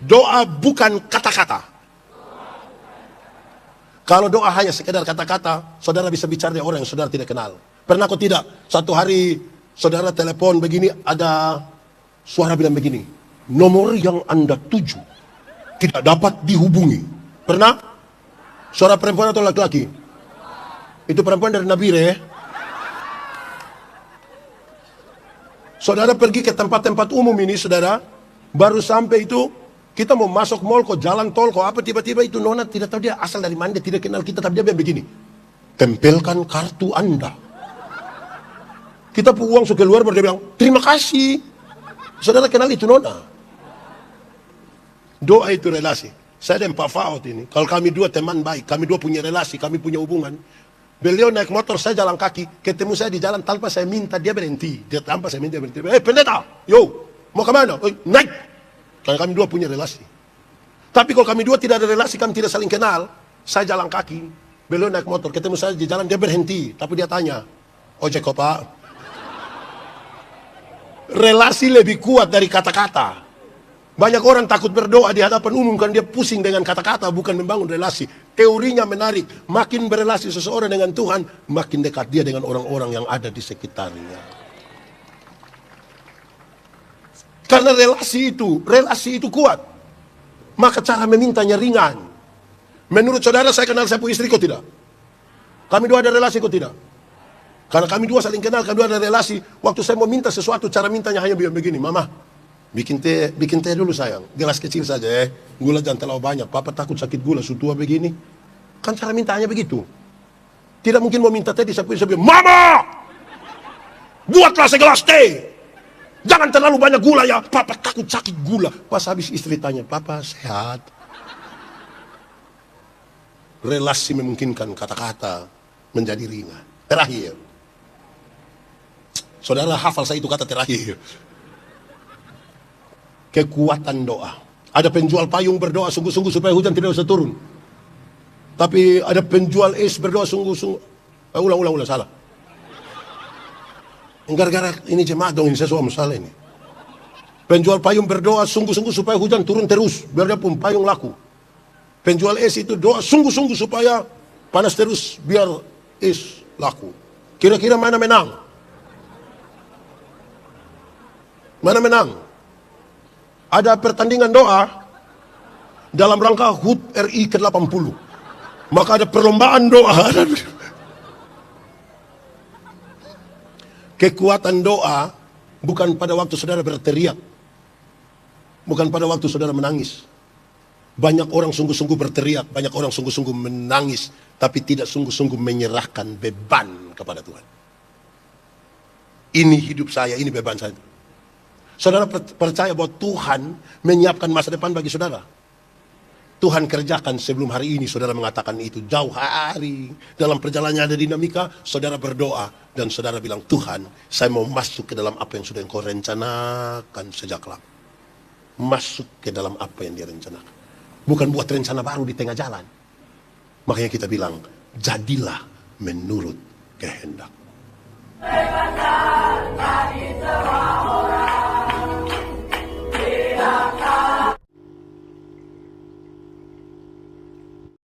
Doa bukan kata-kata. Kalau doa hanya sekedar kata-kata, saudara bisa bicara dengan orang yang saudara tidak kenal. Pernah kok tidak? Satu hari saudara telepon begini, ada suara bilang begini, nomor yang Anda tuju tidak dapat dihubungi. Pernah? Suara perempuan atau laki-laki? Itu perempuan dari Nabire. Saudara pergi ke tempat-tempat umum ini, saudara, baru sampai itu Kita mau masuk mall, kok jalan tol, kok apa, tiba-tiba itu nona tidak tahu dia asal dari mana, dia tidak kenal kita, tapi dia bilang begini, tempelkan kartu Anda. Kita pu uang suka keluar, baru dia bilang, terima kasih. Saudara kenal itu nona. Doa itu relasi. Saya dan Pak Faot ini, kalau kami dua teman baik, kami dua punya relasi, kami punya hubungan. Beliau naik motor, saya jalan kaki, ketemu saya di jalan tanpa saya minta, dia berhenti. Dia tanpa saya minta, dia berhenti. Pendeta, yo, mau kemana? Naik. Karena kami dua punya relasi. Tapi kalau kami dua tidak ada relasi, kami tidak saling kenal. Saya jalan kaki, beliau naik motor, ketemu saya di jalan, dia berhenti. Tapi dia tanya, ojek kok Pak? Relasi lebih kuat dari kata-kata. Banyak orang takut berdoa di hadapan umum kan dia pusing dengan kata-kata, bukan membangun relasi. Teorinya menarik, makin berelasi seseorang dengan Tuhan, makin dekat dia dengan orang-orang yang ada di sekitarnya. Karena relasi itu kuat. Maka cara memintanya ringan. Menurut saudara, saya kenal saya punya istri kok tidak? Kami dua ada relasi kok tidak? Karena kami dua saling kenal, kami dua ada relasi. Waktu saya mau minta sesuatu, cara mintanya hanya begini, Mama, bikin teh dulu sayang. Gelas kecil saja gula jangan terlalu banyak. Papa takut sakit gula, sutua begini. Kan cara mintanya begitu. Tidak mungkin mau minta teh, saya bilang, Mama, buatlah segelas teh. Jangan terlalu banyak gula ya, Papa takut sakit gula. Pas habis istri tanya, Papa sehat? Relasi memungkinkan kata-kata menjadi ringan. Terakhir, saudara hafal saya itu kata terakhir. Kekuatan doa. Ada penjual payung berdoa sungguh-sungguh supaya hujan tidak usah turun. Tapi ada penjual es berdoa sungguh-sungguh. Ulang, salah. Gara-gara ini jemaat dong, ini saya suami salah ini. Penjual payung berdoa sungguh-sungguh supaya hujan turun terus, biar dia pun payung laku. Penjual es itu doa sungguh-sungguh supaya panas terus, biar es laku. Kira-kira mana menang? Mana menang? Ada pertandingan doa dalam rangka HUT RI ke-80. Maka ada perlombaan doa. Kekuatan doa bukan pada waktu saudara berteriak, bukan pada waktu saudara menangis. Banyak orang sungguh-sungguh berteriak, banyak orang sungguh-sungguh menangis, tapi tidak sungguh-sungguh menyerahkan beban kepada Tuhan. Ini hidup saya, ini beban saya. Saudara percaya bahwa Tuhan menyiapkan masa depan bagi saudara? Tuhan kerjakan sebelum hari ini, saudara mengatakan itu jauh hari. Dalam perjalanannya ada dinamika, saudara berdoa dan saudara bilang, Tuhan, saya mau masuk ke dalam apa yang sudah Engkau rencanakan sejak lama. Masuk ke dalam apa yang dia rencanakan. Bukan buat rencana baru di tengah jalan. Makanya kita bilang, jadilah menurut kehendak.